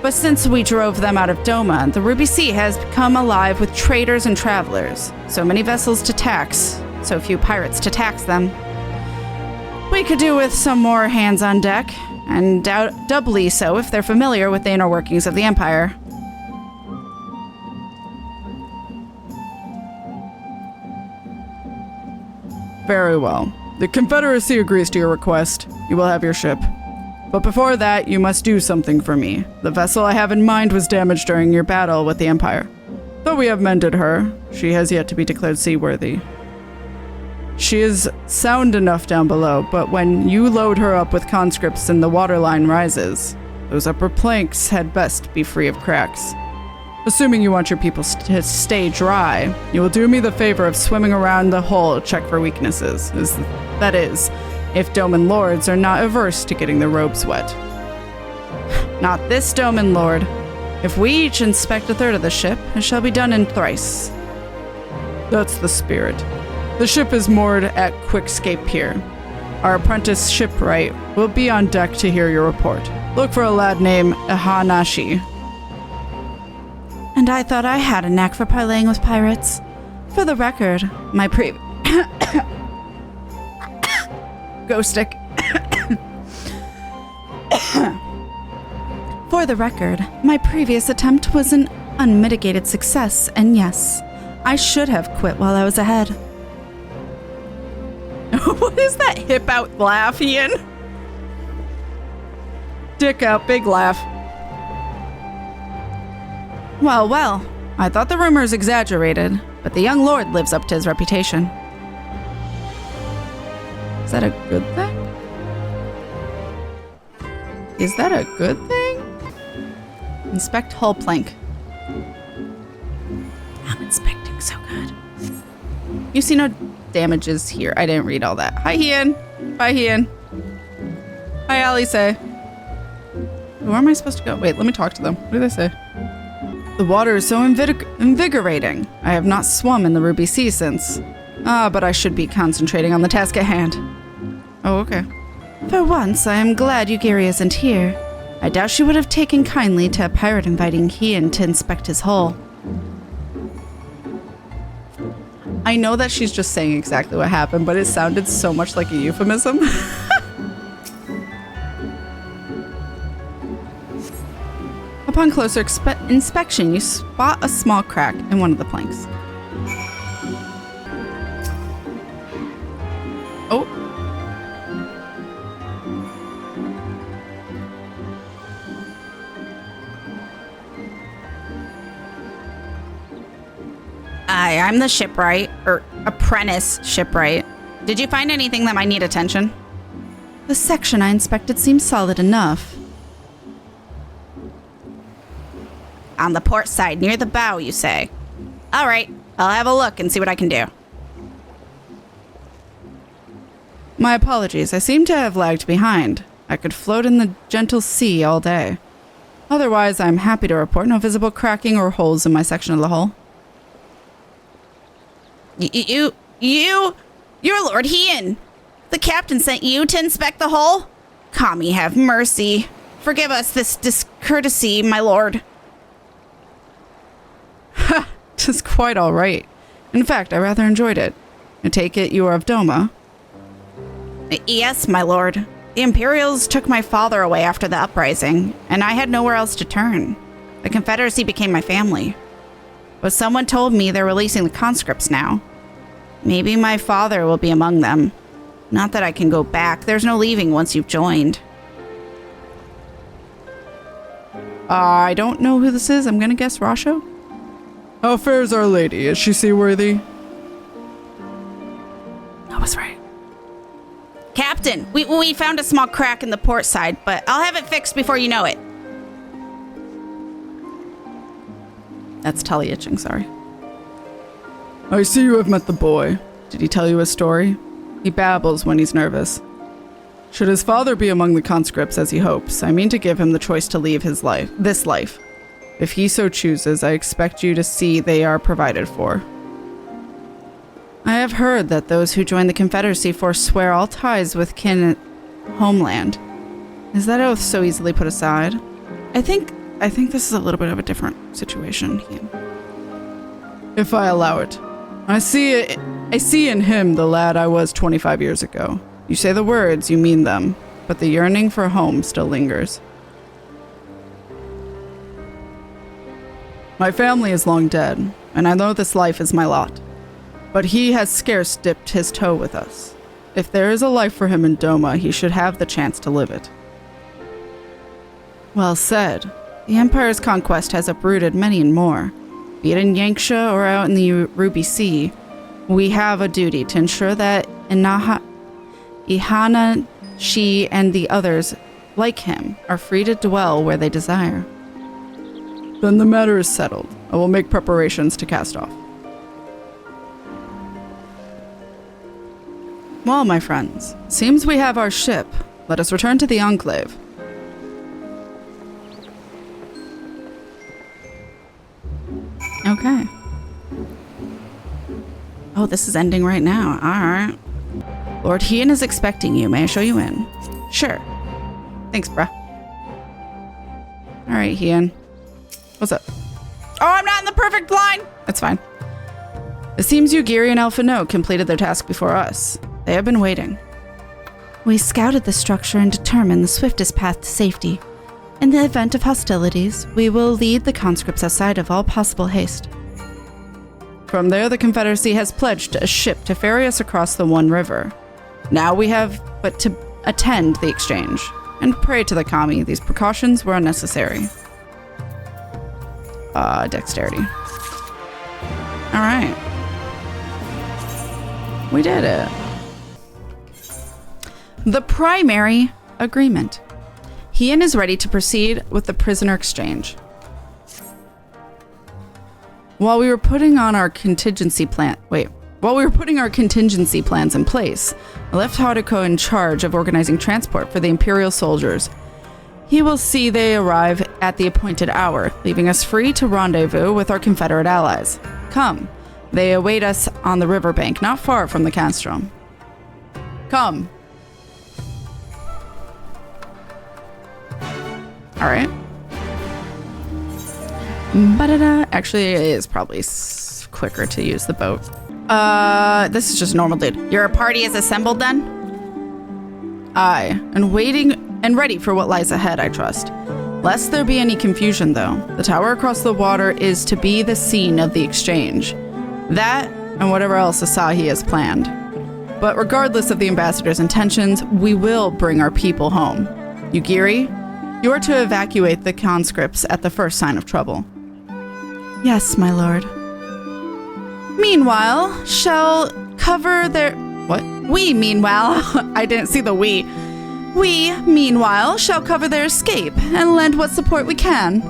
But since we drove them out of Doma, the Ruby Sea has become alive with traders and travelers. So many vessels to tax, so few pirates to tax them. We could do with some more hands on deck, and doubly so if they're familiar with the inner workings of the Empire. Very well. The Confederacy agrees to your request. You will have your ship. But before that, you must do something for me. The vessel I have in mind was damaged during your battle with the Empire. Though we have mended her, she has yet to be declared seaworthy. She is sound enough down below, but when you load her up with conscripts and the waterline rises, those upper planks had best be free of cracks. Assuming you want your people to stay dry, you will do me the favor of swimming around the hull to check for weaknesses. That is, if Doman lords are not averse to getting their robes wet. Not this Doman lord. If we each inspect a third of the ship, it shall be done in thrice. That's the spirit. The ship is moored at Quickscape Pier. Our apprentice shipwright will be on deck to hear your report. Look for a lad named Ahanashi. And I thought I had a knack for parleying with pirates. For the record, my Ghost stick. For the record, my previous attempt was an unmitigated success, and yes, I should have quit while I was ahead. What is that hip out laugh, Ian? Dick out, big laugh. Well, well, I thought the rumors exaggerated, but the young lord lives up to his reputation. Is that a good thing? Is that a good thing? Inspect hull plank. I'm inspecting so good. You see no damages here. I didn't read all that. Hi, Hien. Bye, Hien. Hi, Alisaie. Where am I supposed to go? Wait, let me talk to them. What do they say? The water is so invigorating. I have not swum in the Ruby Sea since. But I should be concentrating on the task at hand. Oh, okay. For once, I am glad Yugiri isn't here. I doubt she would have taken kindly to a pirate inviting Hien to inspect his hull. I know that she's just saying exactly what happened, but it sounded so much like a euphemism. Upon closer inspection, you spot a small crack in one of the planks. Oh. I'm the shipwright, or apprentice shipwright. Did you find anything that might need attention? The section I inspected seems solid enough. On the port side, near the bow, you say? All right, I'll have a look and see what I can do. My apologies, I seem to have lagged behind. I could float in the gentle sea all day. Otherwise, I'm happy to report no visible cracking or holes in my section of the hull. You're Lord Hien. The captain sent you to inspect the hull? Kami, have mercy. Forgive us this discourtesy, my lord. Ha! 'Tis quite all right. In fact, I rather enjoyed it. I take it you are of Doma. Yes, my lord. The Imperials took my father away after the uprising, and I had nowhere else to turn. The Confederacy became my family. But someone told me they're releasing the conscripts now. Maybe my father will be among them. Not that I can go back. There's no leaving once you've joined. I don't know who this is. I'm gonna guess Rasho. How fares Our Lady? Is she seaworthy? I was right. Captain, we found a small crack in the port side, but I'll have it fixed before you know it. That's Tully itching, sorry. I see you have met the boy. Did he tell you a story? He babbles when he's nervous. Should his father be among the conscripts as he hopes, I mean to give him the choice to leave this life. If he so chooses, I expect you to see they are provided for. I have heard that those who join the Confederacy forswear all ties with kin and homeland. Is that oath so easily put aside? I think this is a little bit of a different situation. If I allow it. I see in him the lad I was 25 years ago. You say the words, you mean them, but the yearning for home still lingers. My family is long dead, and I know this life is my lot. But he has scarce dipped his toe with us. If there is a life for him in Doma, he should have the chance to live it. Well said. The Empire's conquest has uprooted many and more. Be it in Yanxia or out in the Ruby Sea, we have a duty to ensure that Ihana, she, and the others, like him, are free to dwell where they desire. Then the matter is settled. I will make preparations to cast off. Well, my friends, seems we have our ship. Let us return to the Enclave. Okay. Oh, this is ending right now. Alright. Lord Hien is expecting you. May I show you in? Sure. Thanks, bruh. Alright, Hien. What's up? Oh, I'm not in the perfect line! It's fine. It seems Yugiri and Alphinaud completed their task before us. They have been waiting. We scouted the structure and determined the swiftest path to safety. In the event of hostilities, we will lead the conscripts outside of all possible haste. From there, the Confederacy has pledged a ship to ferry us across the One River. Now we have but to attend the exchange, and pray to the Kami these precautions were unnecessary. Dexterity. Alright. We did it. The primary agreement. Hien is ready to proceed with the prisoner exchange. While we were putting our contingency plans in place, I left Haruko in charge of organizing transport for the Imperial soldiers. He will see they arrive at the appointed hour, leaving us free to rendezvous with our Confederate allies. Come, they await us on the riverbank, not far from the castrum. Come. Alright. Actually, it is probably quicker to use the boat. This is just normal, dude. Your party is assembled then? Aye, and waiting and ready for what lies ahead, I trust. Lest there be any confusion, though, the tower across the water is to be the scene of the exchange. That, and whatever else Asahi has planned. But regardless of the ambassador's intentions, we will bring our people home. Yugiri, you are to evacuate the conscripts at the first sign of trouble. Yes, my lord. Meanwhile, shall cover their... What? We, meanwhile... I didn't see the we. We, meanwhile, shall cover their escape and lend what support we can.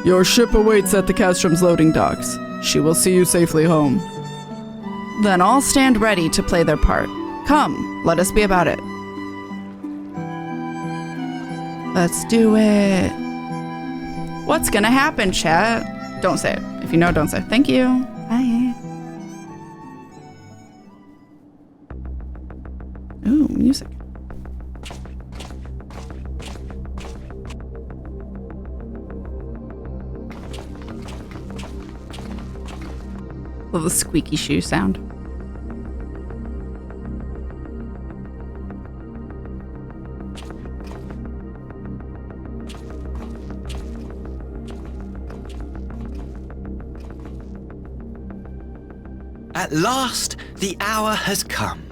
Your ship awaits at the Castrum's loading docks. She will see you safely home. Then all stand ready to play their part. Come, let us be about it. Let's do it. What's gonna happen, chat? Don't say it. If you know, don't say it. Thank you. Bye. Ooh, music. Love the squeaky shoe sound. At last, the hour has come.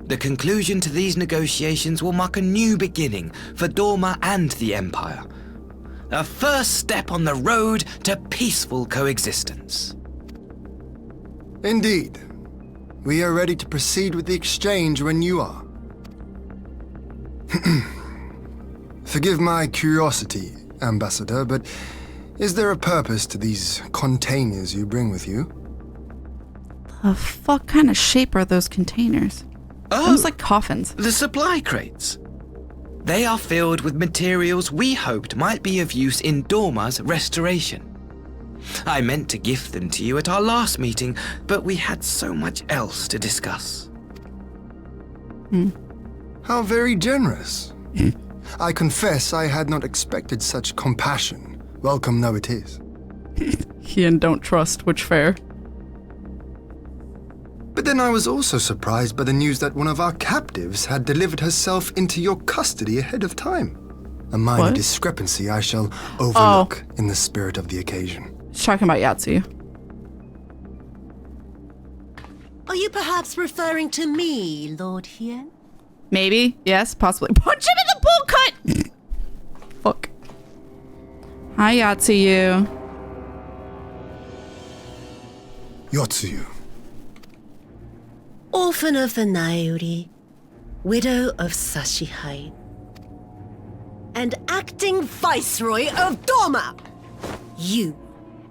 The conclusion to these negotiations will mark a new beginning for Dorma and the Empire. A first step on the road to peaceful coexistence. Indeed. We are ready to proceed with the exchange when you are. Forgive my curiosity, Ambassador, but is there a purpose to these containers you bring with you? The fuck kind of shape are those containers? Almost like coffins. The supply crates. They are filled with materials we hoped might be of use in Dorma's restoration. I meant to gift them to you at our last meeting, but we had so much else to discuss. How very generous. I confess I had not expected such compassion. Welcome though it is. He and don't trust, which fair. But then I was also surprised by the news that one of our captives had delivered herself into your custody ahead of time. A minor discrepancy I shall overlook in the spirit of the occasion. He's talking about Yatsuyu. Are you perhaps referring to me, Lord Hien? Maybe. Yes, possibly. Punch him in the bull cut! Fuck. Hi, Yatsuyu. Yotsuyu. Orphan of the Naori, widow of Sashihai, and acting Viceroy of Dorma. You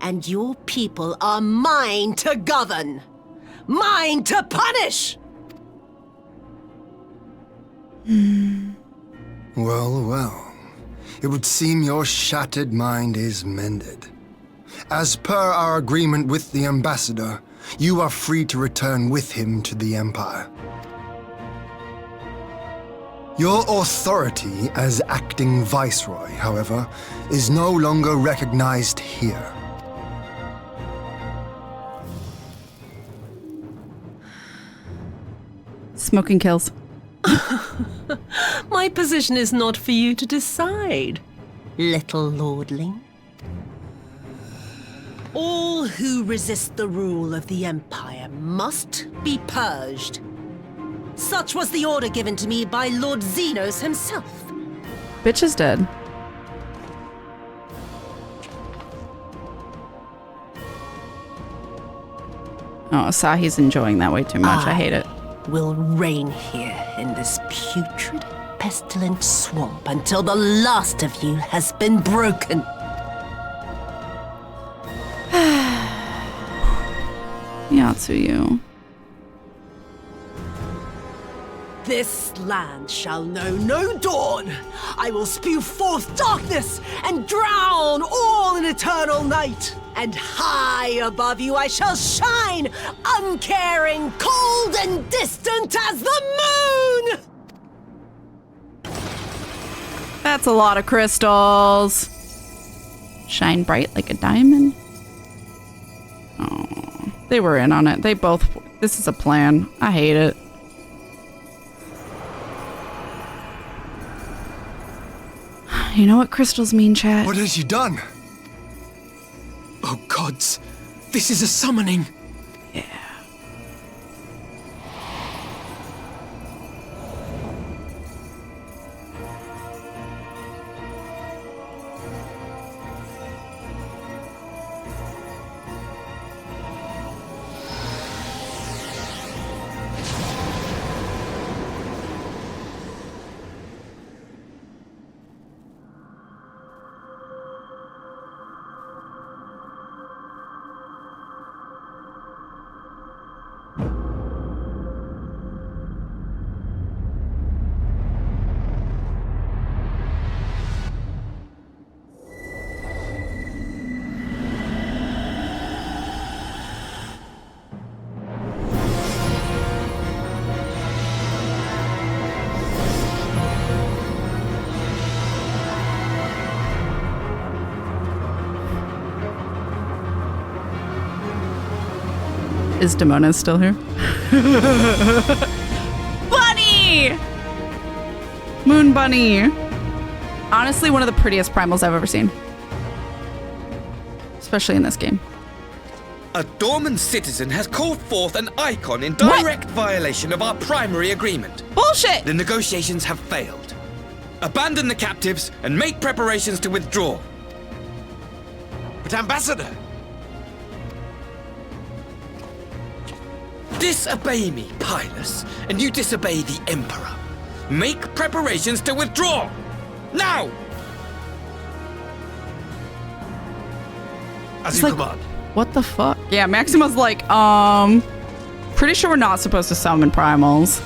and your people are mine to govern, mine to punish! Well, well. It would seem your shattered mind is mended. As per our agreement with the Ambassador, you are free to return with him to the Empire. Your authority as acting Viceroy, however, is no longer recognized here. Smoking kills. My position is not for you to decide, little lordling. All who resist the rule of the Empire must be purged. Such was the order given to me by Lord Xenos himself. Bitch is dead. Oh, Asahi's enjoying that way too much. I hate it. Will reign here in this putrid, pestilent swamp until the last of you has been broken. Yatsuyu. This land shall know no dawn. I will spew forth darkness and drown all in eternal night. And high above you I shall shine, uncaring, cold and distant as the moon! That's a lot of crystals. Shine bright like a diamond. Oh, they were in on it. They both... This is a plan. I hate it. You know what crystals mean, chat? What has she done? Oh gods, this is a summoning. Yeah. Is Demona still here? Bunny! Moon Bunny. Honestly, one of the prettiest primals I've ever seen. Especially in this game. A Dorman citizen has called forth an icon in direct violation of our primary agreement. Bullshit! The negotiations have failed. Abandon the captives and make preparations to withdraw. But Ambassador! Disobey me, Pilus, and you disobey the Emperor. Make preparations to withdraw! Now! As It's you like, command. what the fuck? Yeah, Maxima's like, pretty sure we're not supposed to summon primals.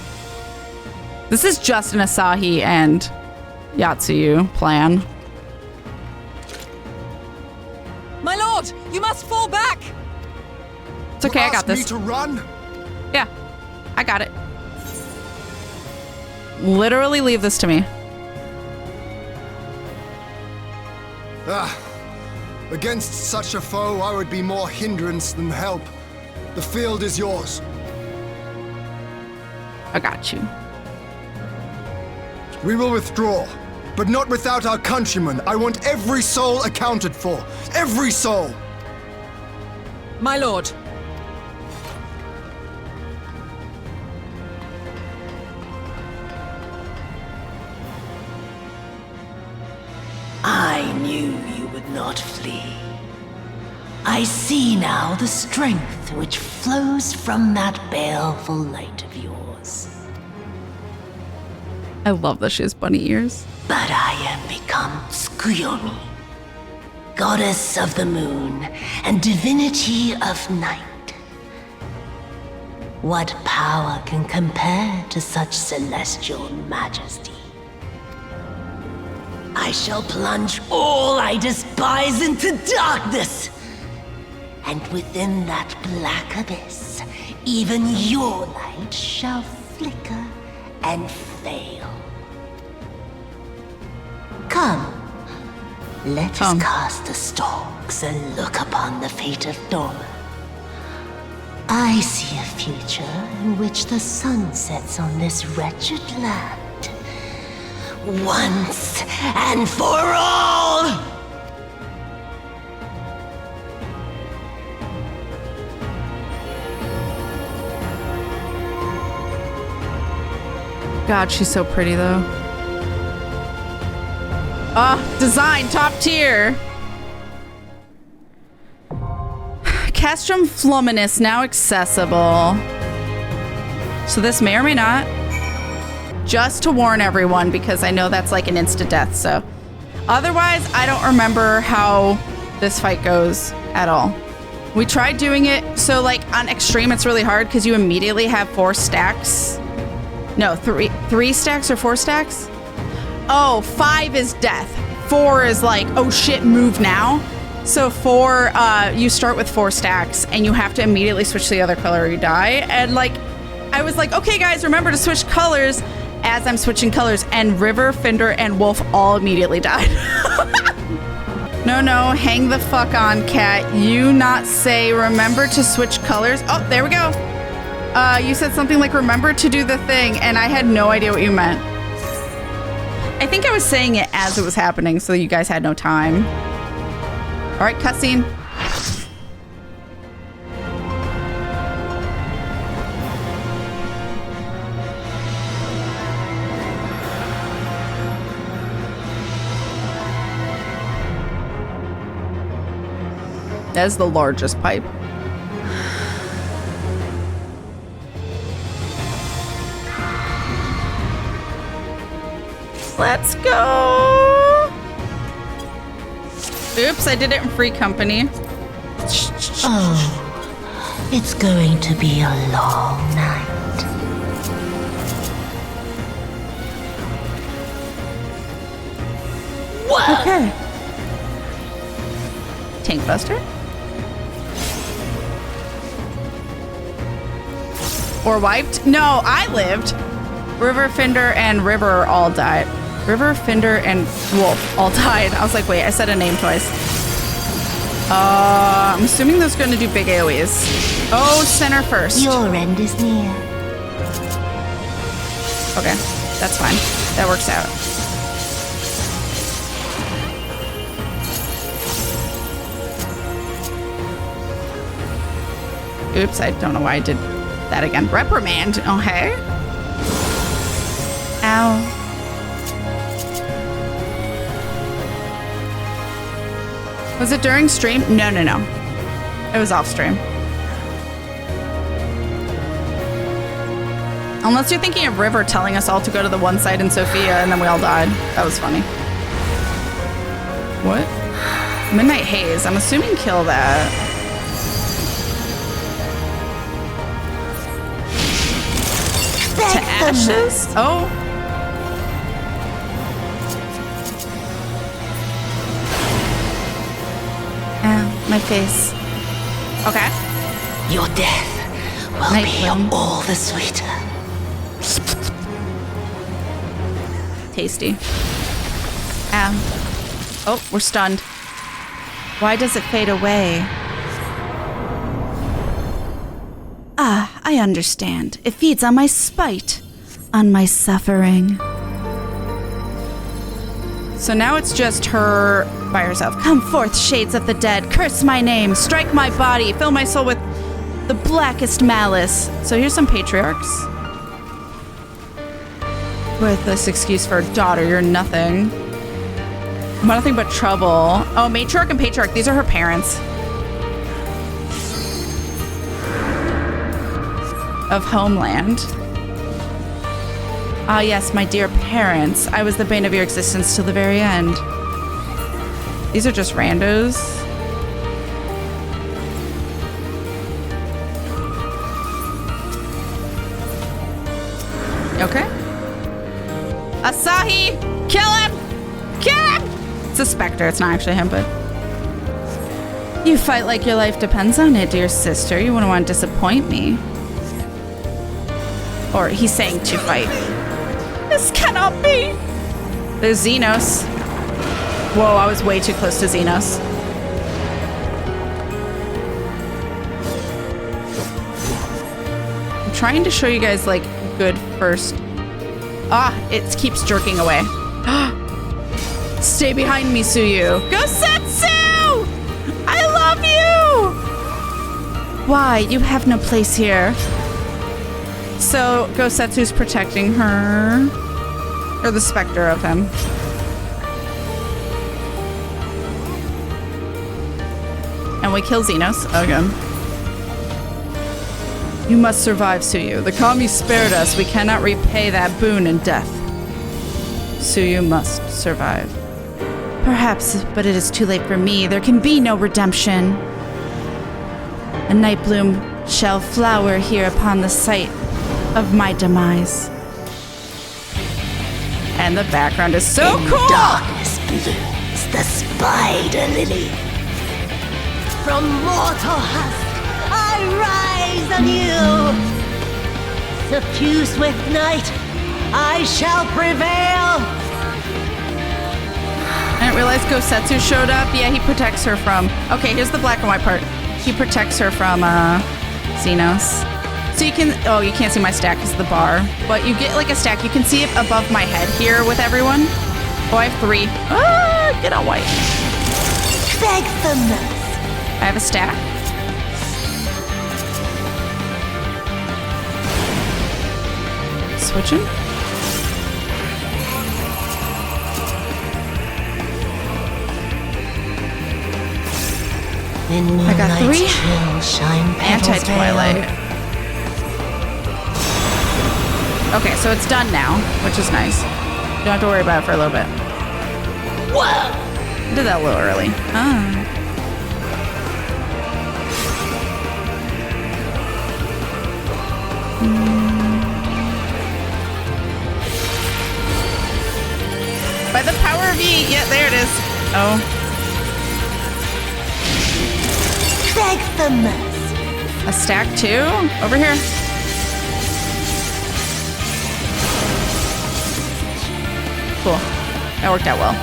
This is just an Asahi and Yatsuyu plan. My lord, you must fall back! It's okay, I got this. Me to run? Yeah, I got it. Literally leave this to me. Against such a foe, I would be more hindrance than help. The field is yours. I got you. We will withdraw, but not without our countrymen. I want every soul accounted for. Every soul! My lord. I knew you would not flee. I see now the strength which flows from that baleful light of yours. I love that she has bunny ears. But I am become Tsukuyomi, goddess of the moon and divinity of night. What power can compare to such celestial majesty? I shall plunge all I despise into darkness. And within that black abyss, even your light shall flicker and fail. Come, let us cast the stalks and look upon the fate of Dorman. I see a future in which the sun sets on this wretched land. Once and for all! God, she's so pretty though. Design top tier. Castrum Fluminous now accessible. So this may or may not. Just to warn everyone, because I know that's like an instant death, so. Otherwise, I don't remember how this fight goes at all. We tried doing it, so like on extreme, it's really hard because you immediately have 4 stacks. No, three stacks or 4 stacks? Oh, 5 is death. 4 is like, oh shit, move now. So 4, you start with 4 stacks and you have to immediately switch to the other color or you die. And like, I was like, okay guys, remember to switch colors as I'm switching colors, and River, Fender, and Wolf all immediately died. No, hang the fuck on, cat. You not say remember to switch colors. Oh, there we go. You said something like remember to do the thing, and I had no idea what you meant. I think I was saying it as it was happening, so you guys had no time. All right, cutscene. That is the largest pipe. Let's go. Oops, I did it in Free Company. Oh, it's going to be a long night. What? Okay. Tank Buster? Or wiped? No, I lived. River, Fender, and River all died. River, Fender, and Wolf all died. I was like, wait, I said a name twice. I'm assuming those are going to do big AoEs. Oh, center first. Your end is near. Okay, that's fine. That works out. Oops, I don't know why I did that again. Reprimand. Okay. Ow. Was it during stream? No. It was off stream. Unless you're thinking of River telling us all to go to the one side in Sophia and then we all died. That was funny. What? Midnight Haze. I'm assuming kill that. To ashes? Oh. My face. Okay. Your death will be all the sweeter. Tasty. Oh, we're stunned. Why does it fade away? Ah, I understand. It feeds on my spite, on my suffering. So now it's just her by herself. Come forth, shades of the dead. Curse my name. Strike my body. Fill my soul with the blackest malice. So here's some patriarchs. Worthless excuse for a daughter. You're nothing. Nothing but trouble. Oh, matriarch and patriarch. These are her parents. Of Homeland. Ah, yes, my dear parents. I was the bane of your existence till the very end. These are just randos. Okay. Asahi! Kill him! Kill him! It's a specter. It's not actually him, but... You fight like your life depends on it, dear sister. You wouldn't want to disappoint me. Or he's saying to fight. This cannot be! There's Xenos. Whoa, I was way too close to Xenos. I'm trying to show you guys, like, good first. Ah, it keeps jerking away. Stay behind me, Tsuyu. Go Setsu! I love you! Why? You have no place here. So, Gosetsu's protecting her. Or the specter of him. And we kill Xenos again. You must survive, Tsuyu. The kami spared us. We cannot repay that boon in death. Tsuyu must survive. Perhaps, but it is too late for me. There can be no redemption. A night bloom shall flower here upon the site of my demise. And the background is so cool! Darkness blooms the spider lily. From mortal husk, I rise anew. Suffused with night, I shall prevail. I didn't realize Gosetsu showed up. Yeah, he protects her from... Okay, here's the black and white part. He protects her from, Xenos. So you can... Oh, you can't see my stack because of the bar. But you get, like, a stack. You can see it above my head here with everyone. Oh, I have 3. Ah, get on white. Beg for mercy. I have a stack. Switching. I got 3. Anti-Twilight. Okay, so it's done now, which is nice. You don't have to worry about it for a little bit. Whoa! I did that a little early. Ah. By the power of E. Yeah, there it is. Oh. Beg for mercy. A stack too? Over here. Cool. That worked out well.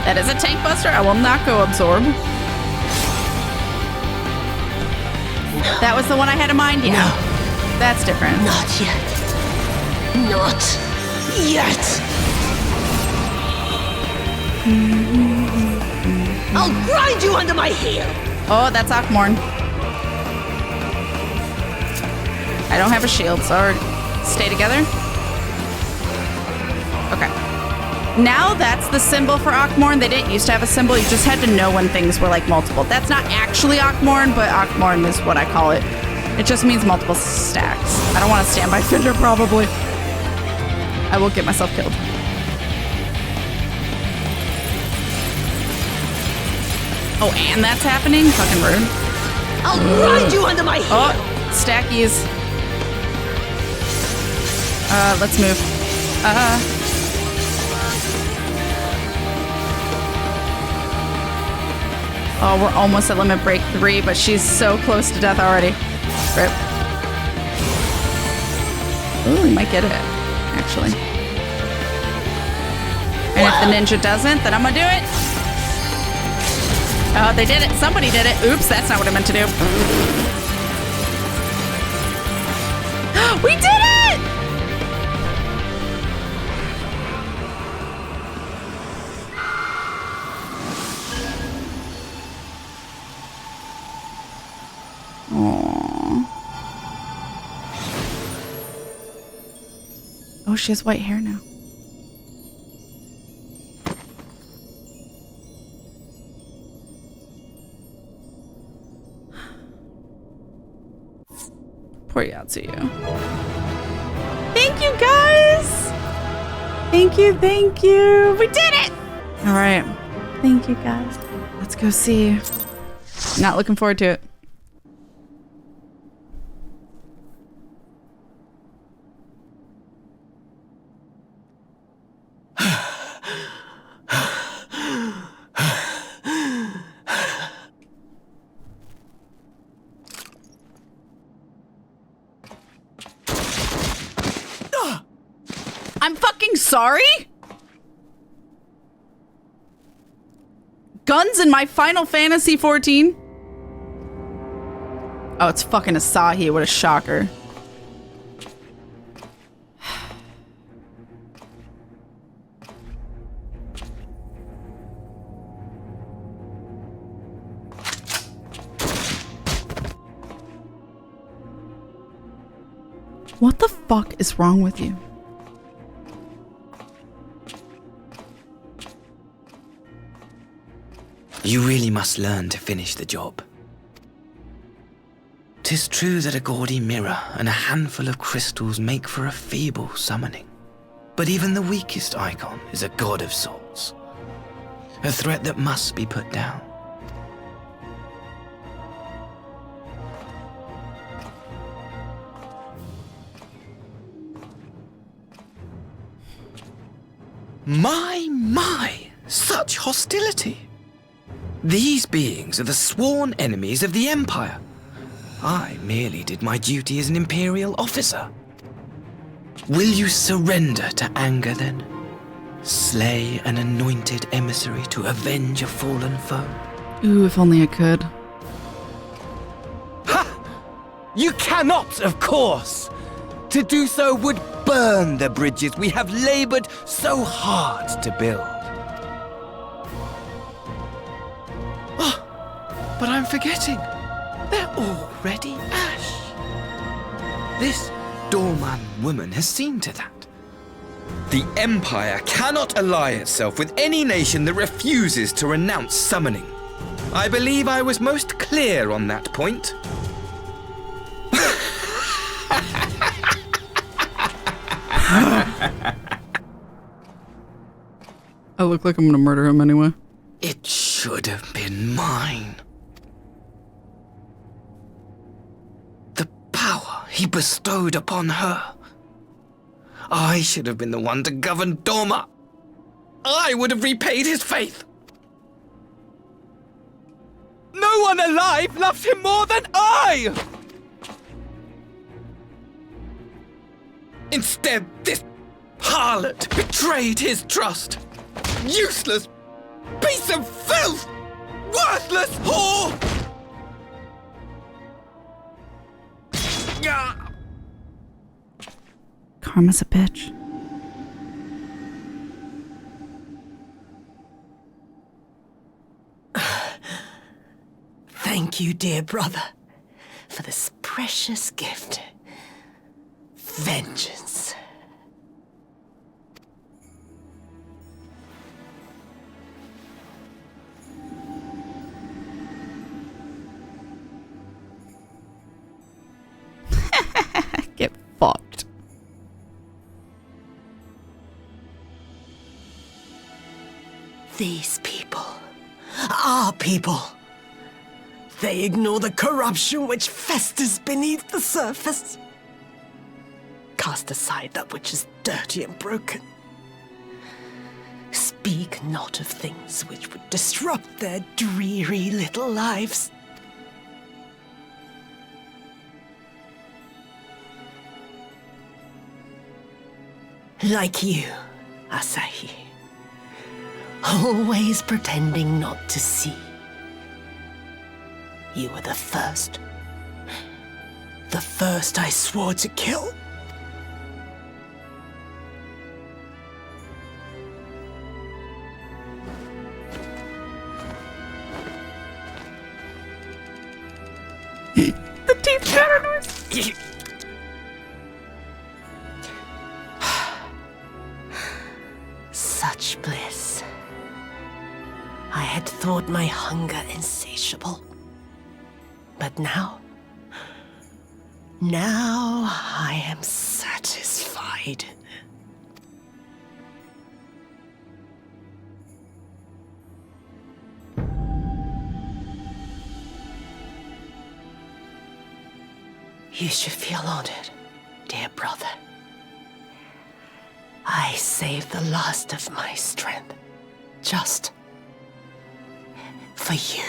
That is a tank buster. I will not go absorb. That was the one I had in mind? Yeah. No. That's different. Not yet. Not yet. I'll grind you under my heel. Oh, that's Akmorn. I don't have a shield, so stay together. Okay. Now that's the symbol for Akmorn. They didn't used to have a symbol. You just had to know when things were like multiple. That's not actually Akmorn, but Akmorn is what I call it. It just means multiple stacks. I don't want to stand by Fender, probably. I will get myself killed. Oh, and that's happening? Fucking rude. I'll grind you under my heel. Oh, stackies. Let's move. Oh, we're almost at limit break 3, but she's so close to death already. Rip. Ooh, we might get it, actually. And if the ninja doesn't, then I'm gonna do it. Oh, they did it. Somebody did it. Oops, that's not what I meant to do. We did it! Aww. Oh, she has white hair now. Poor Yatsuyu. Thank you, guys! Thank you, thank you. We did it! All right. Thank you, guys. Let's go see. Not looking forward to it. I'm fucking sorry? Guns in my Final Fantasy XIV? Oh, it's fucking Asahi. What a shocker. What the fuck is wrong with you? You really must learn to finish the job. 'Tis true that a gaudy mirror and a handful of crystals make for a feeble summoning. But even the weakest icon is a god of sorts. A threat that must be put down. My, such hostility! These beings are the sworn enemies of the Empire. I merely did my duty as an Imperial officer. Will you surrender to anger then? Slay an anointed emissary to avenge a fallen foe? Ooh, if only I could. Ha! You cannot, of course! To do so would burn the bridges we have labored so hard to build. Oh, but I'm forgetting. They're already ash. This doorman woman has seen to that. The Empire cannot ally itself with any nation that refuses to renounce summoning. I believe I was most clear on that point. I look like I'm gonna murder him anyway. It should have been mine. The power he bestowed upon her. I should have been the one to govern Dorma. I would have repaid his faith. No one alive loves him more than I! Instead, this harlot betrayed his trust. Useless piece of filth! Worthless whore! Karma's a bitch. Thank you, dear brother, for this precious gift. Vengeance. Get fucked. These people, our people, they ignore the corruption which festers beneath the surface. Cast aside that which is dirty and broken. Speak not of things which would disrupt their dreary little lives. Like you, Asahi. Always pretending not to see. You were the first. The first I swore to kill. The teeth shatter noise. Such bliss. I had thought my hunger insatiable. But now I am satisfied. You should feel honored, dear brother. I saved the last of my strength, just for you.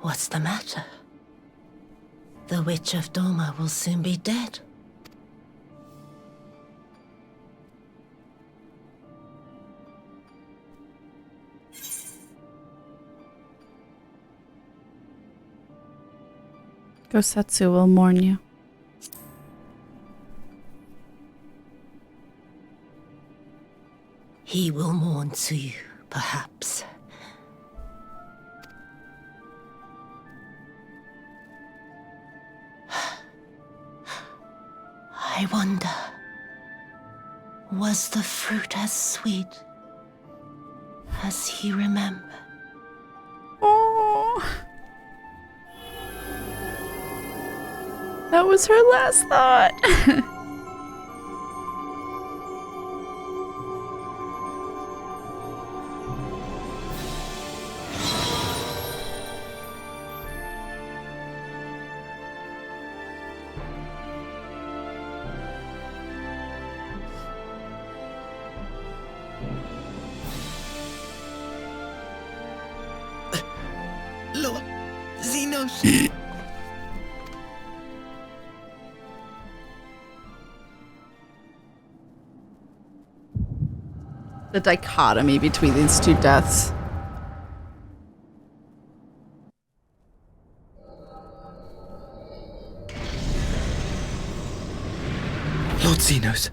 What's the matter? The Witch of Dorma will soon be dead. Gosetsu will mourn you. He will mourn Tsuyu, perhaps. I wonder, was the fruit as sweet as he remembered? Oh, that was her last thought. Xenos! The dichotomy between these two deaths. Lord Xenos.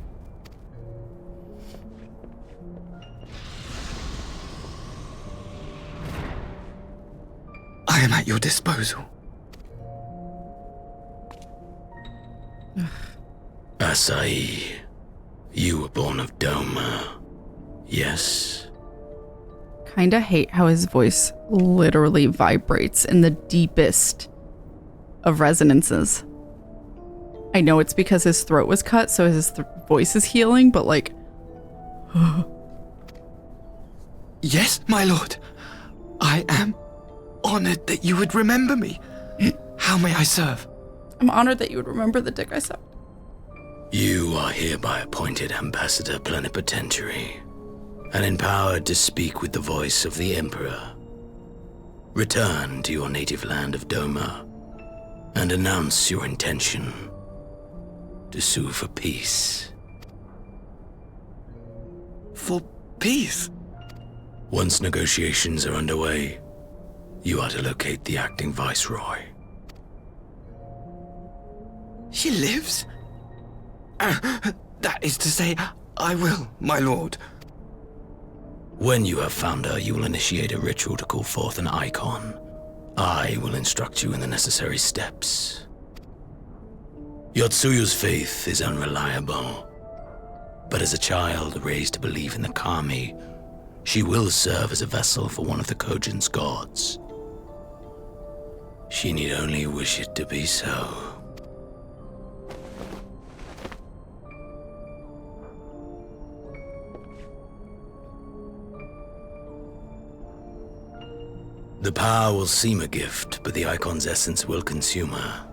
I am at your disposal. Asahi, you were born of Doma, yes? Kinda hate how his voice literally vibrates in the deepest of resonances. I know it's because his throat was cut, so his voice is healing, but like... Yes, my lord. I am honored that you would remember me. How may I serve? I'm honored that you would remember the dick I sucked. You are hereby appointed Ambassador Plenipotentiary and empowered to speak with the voice of the Emperor. Return to your native land of Doma and announce your intention to sue for peace. For peace? Once negotiations are underway, you are to locate the acting Viceroy. She lives? That is to say, I will, my lord. When you have found her, you will initiate a ritual to call forth an icon. I will instruct you in the necessary steps. Yotsuyu's faith is unreliable, but as a child raised to believe in the Kami, she will serve as a vessel for one of the Kojin's gods. She need only wish it to be so. The power will seem a gift, but the icon's essence will consume her.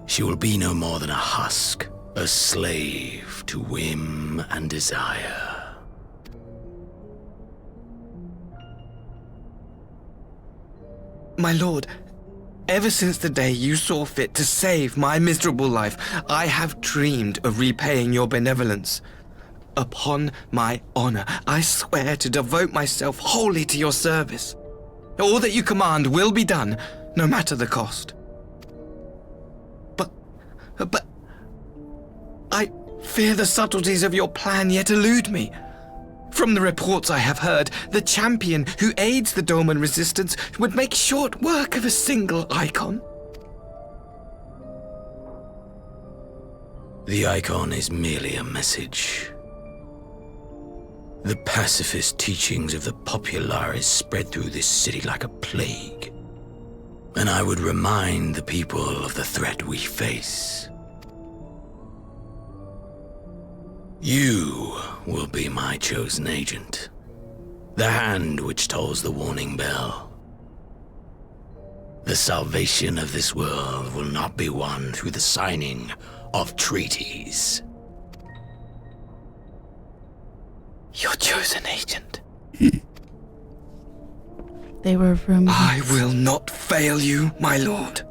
She will be no more than a husk, a slave to whim and desire. My lord, ever since the day you saw fit to save my miserable life, I have dreamed of repaying your benevolence. Upon my honor, I swear to devote myself wholly to your service. All that you command will be done, no matter the cost. But I fear the subtleties of your plan yet elude me. From the reports I have heard, the champion who aids the Doman resistance would make short work of a single icon. The icon is merely a message. The pacifist teachings of the populares spread through this city like a plague. And I would remind the people of the threat we face. You will be my chosen agent. The hand which tolls the warning bell. The salvation of this world will not be won through the signing of treaties. Your chosen agent. They were roommates. I will not fail you, my lord.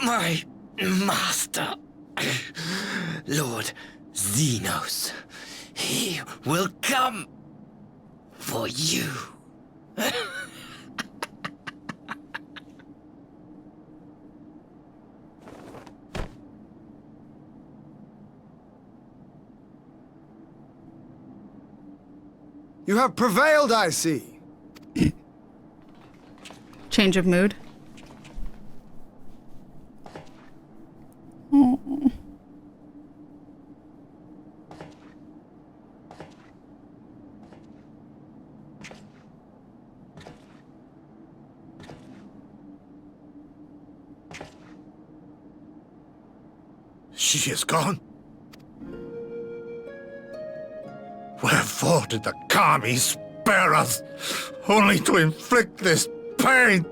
My master, Lord Xenos, he will come for you. You have prevailed, I see. Change of mood. Oh. She is gone? Wherefore did the Kami spare us, only to inflict this pain?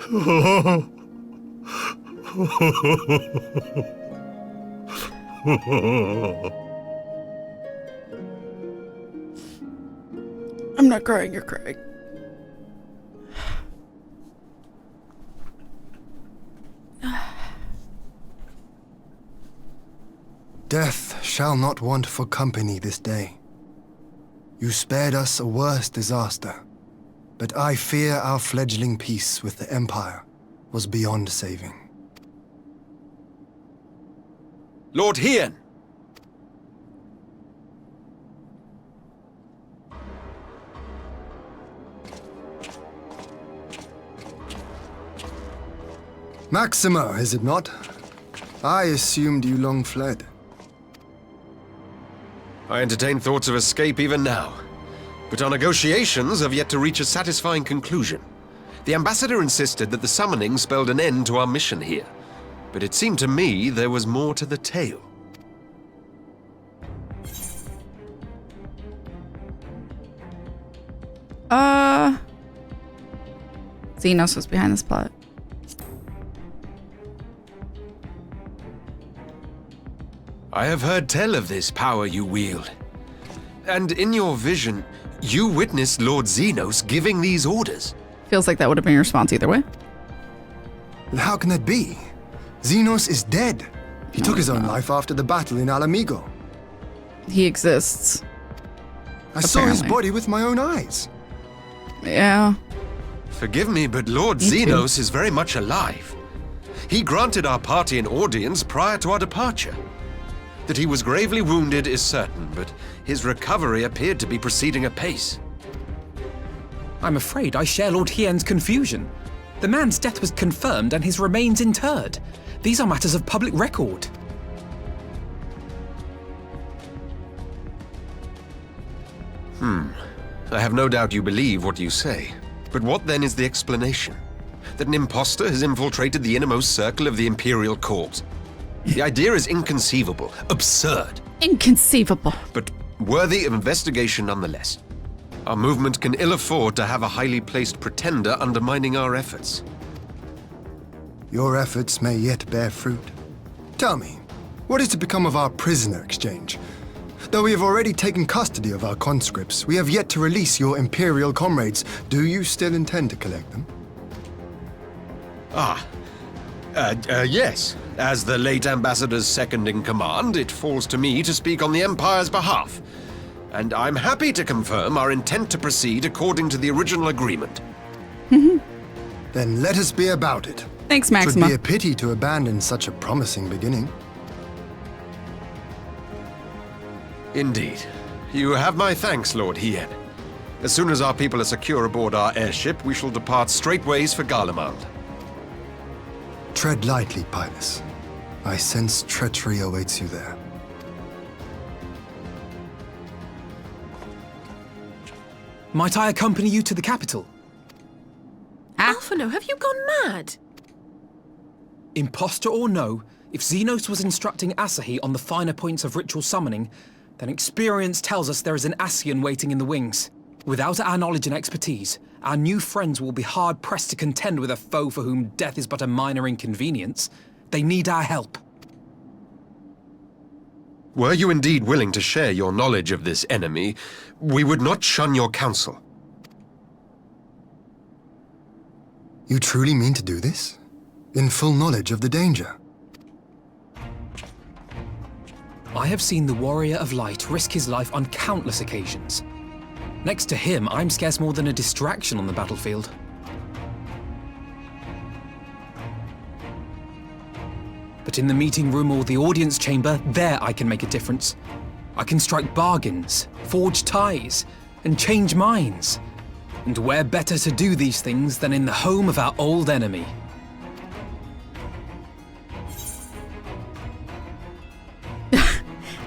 I'm not crying, you're crying. Death shall not want for company this day. You spared us a worse disaster, but I fear our fledgling peace with the Empire was beyond saving. Lord Hien! Maxima, is it not? I assumed you long fled. I entertain thoughts of escape even now, but our negotiations have yet to reach a satisfying conclusion. The ambassador insisted that the summoning spelled an end to our mission here, but it seemed to me there was more to the tale. Xenos was behind this plot. I have heard tell of this power you wield. And in your vision, you witnessed Lord Xenos giving these orders. Feels like that would have been your response either way. How can that be? Xenos is dead. He took his own life after the battle in Alamigo. He exists. I saw his body with my own eyes. Yeah. Forgive me, but Lord Xenos is very much alive. He granted our party an audience prior to our departure. That he was gravely wounded is certain, but his recovery appeared to be proceeding apace. I'm afraid I share Lord Hien's confusion. The man's death was confirmed and his remains interred. These are matters of public record. I have no doubt you believe what you say. But what then is the explanation? That an impostor has infiltrated the innermost circle of the Imperial Court? The idea is inconceivable, absurd. Inconceivable. But worthy of investigation nonetheless. Our movement can ill afford to have a highly placed pretender undermining our efforts. Your efforts may yet bear fruit. Tell me, what is to become of our prisoner exchange? Though we have already taken custody of our conscripts, we have yet to release your Imperial comrades. Do you still intend to collect them? Yes. As the late Ambassador's second-in-command, it falls to me to speak on the Empire's behalf. And I'm happy to confirm our intent to proceed according to the original agreement. Then let us be about it. Thanks, Maxima. It would be a pity to abandon such a promising beginning. Indeed. You have my thanks, Lord Hien. As soon as our people are secure aboard our airship, we shall depart straightways for Garlemald. Tread lightly, Pilus. I sense treachery awaits you there. Might I accompany you to the capital? Alphinaud, have you gone mad? Imposter or no, if Xenos was instructing Asahi on the finer points of ritual summoning, then experience tells us there is an Ascian waiting in the wings. Without our knowledge and expertise, our new friends will be hard-pressed to contend with a foe for whom death is but a minor inconvenience. They need our help. Were you indeed willing to share your knowledge of this enemy, we would not shun your counsel. You truly mean to do this? In full knowledge of the danger? I have seen the Warrior of Light risk his life on countless occasions. Next to him, I'm scarce more than a distraction on the battlefield. But in the meeting room or the audience chamber, there I can make a difference. I can strike bargains, forge ties, and change minds. And where better to do these things than in the home of our old enemy?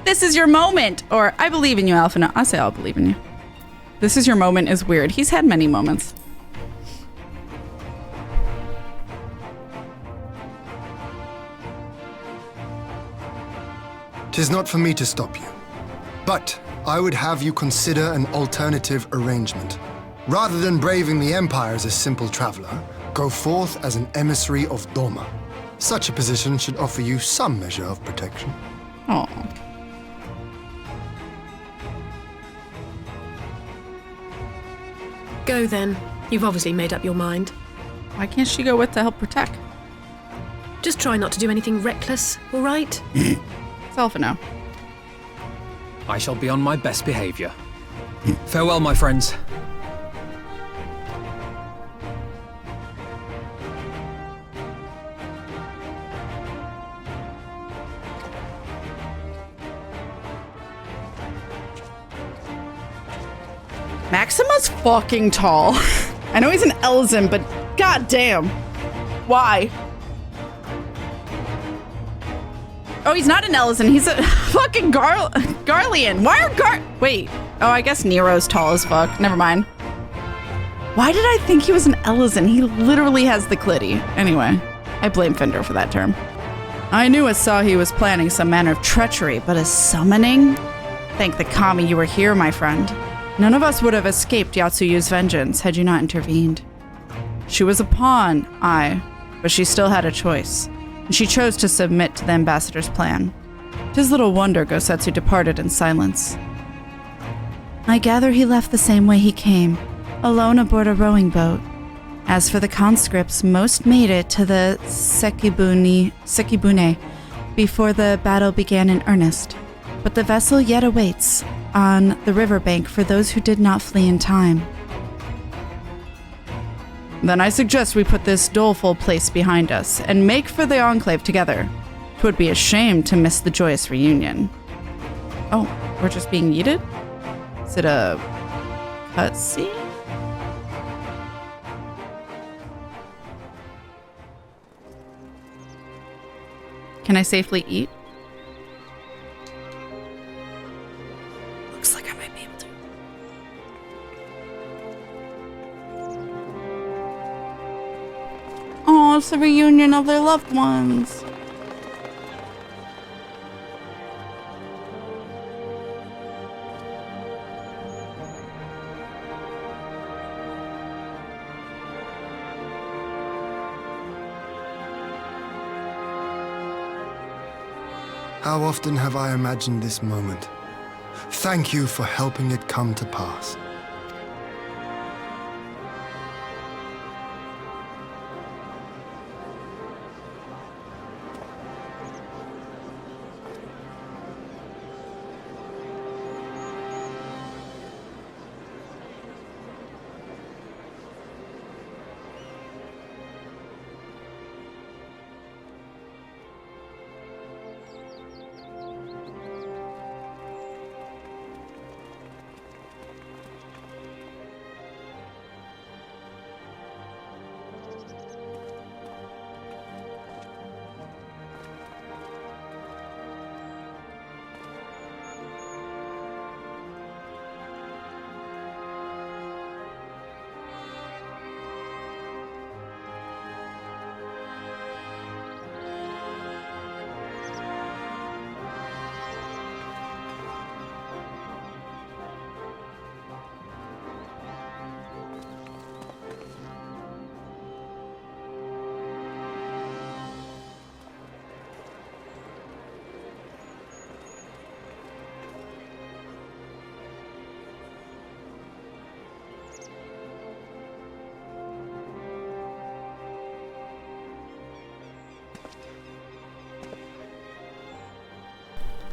This is your moment. Or, I believe in you, Alphinaud. I say I'll believe in you. This is your moment is weird. He's had many moments. Tis not for me to stop you. But I would have you consider an alternative arrangement. Rather than braving the Empire as a simple traveler, go forth as an emissary of Doma. Such a position should offer you some measure of protection. Oh. Go then. You've obviously made up your mind. Why can't she go with to help protect? Just try not to do anything reckless, all right? It's Alphinaud. I shall be on my best behavior. Farewell, my friends. Maxima's fucking tall. I know he's an Elzen, but goddamn. Why? Oh, he's not an Elzen. He's a fucking Garlean. Why are Wait. Oh, I guess Nero's tall as fuck. Never mind. Why did I think he was an Elzen? He literally has the clitty. Anyway, I blame Fender for that term. I knew Asahi was planning some manner of treachery, but a summoning? Thank the kami you were here, my friend. None of us would have escaped Yatsuyu's vengeance had you not intervened. She was a pawn, but she still had a choice, and she chose to submit to the ambassador's plan. 'Tis little wonder Gosetsu departed in silence. I gather he left the same way he came, alone aboard a rowing boat. As for the conscripts, most made it to the Sekibune before the battle began in earnest, but the vessel yet awaits on the riverbank for those who did not flee in time. Then I suggest we put this doleful place behind us and make for the Enclave together. 'Twould be a shame to miss the joyous reunion. Oh, we're just being yeeted? Is it a cutscene? Can I safely eat? Looks like I might be able to. Oh, it's the reunion of their loved ones. How often have I imagined this moment? Thank you for helping it come to pass.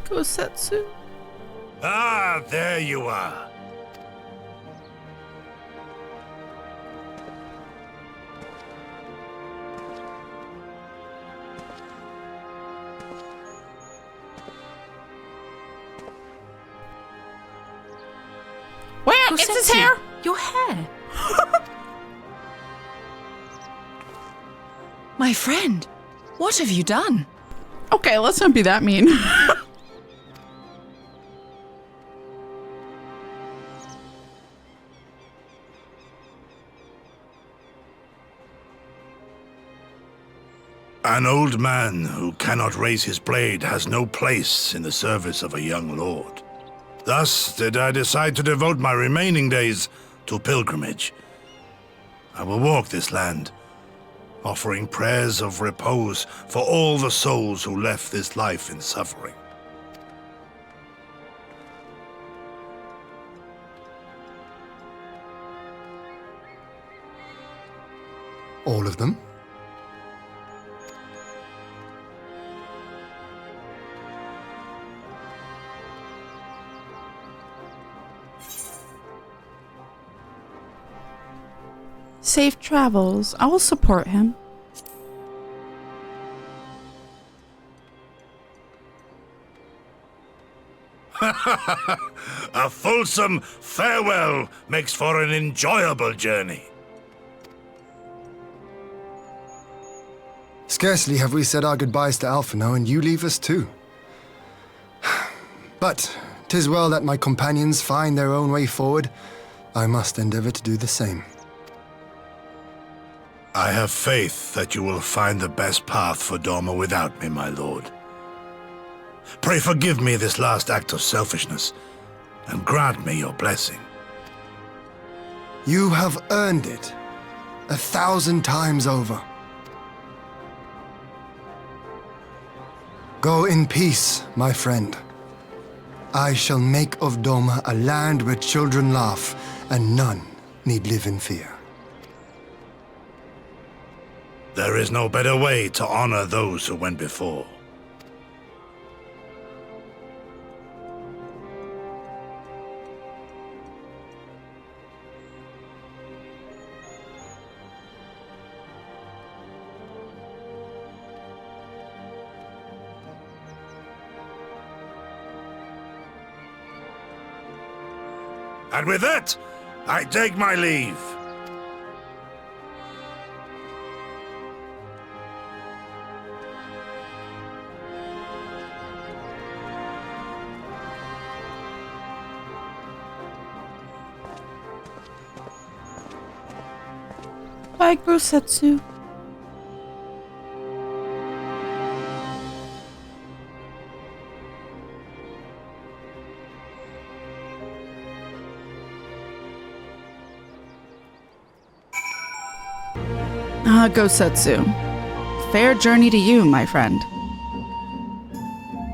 Gosetsu. Ah, there you are. Where is his hair? Your hair. My friend, what have you done? Okay, let's not be that mean. An old man who cannot raise his blade has no place in the service of a young lord. Thus did I decide to devote my remaining days to pilgrimage. I will walk this land, offering prayers of repose for all the souls who left this life in suffering. All of them? Safe travels. I will support him. A fulsome farewell makes for an enjoyable journey. Scarcely have we said our goodbyes to Alphinaud, and you leave us too. But 'tis well that my companions find their own way forward. I must endeavor to do the same. I have faith that you will find the best path for Doma without me, my lord. Pray forgive me this last act of selfishness, and grant me your blessing. You have earned it 1,000 times over. Go in peace, my friend. I shall make of Doma a land where children laugh and none need live in fear. There is no better way to honor those who went before. And with that, I take my leave. Bye, Grosetsu. Gosetsu. Fair journey to you, my friend.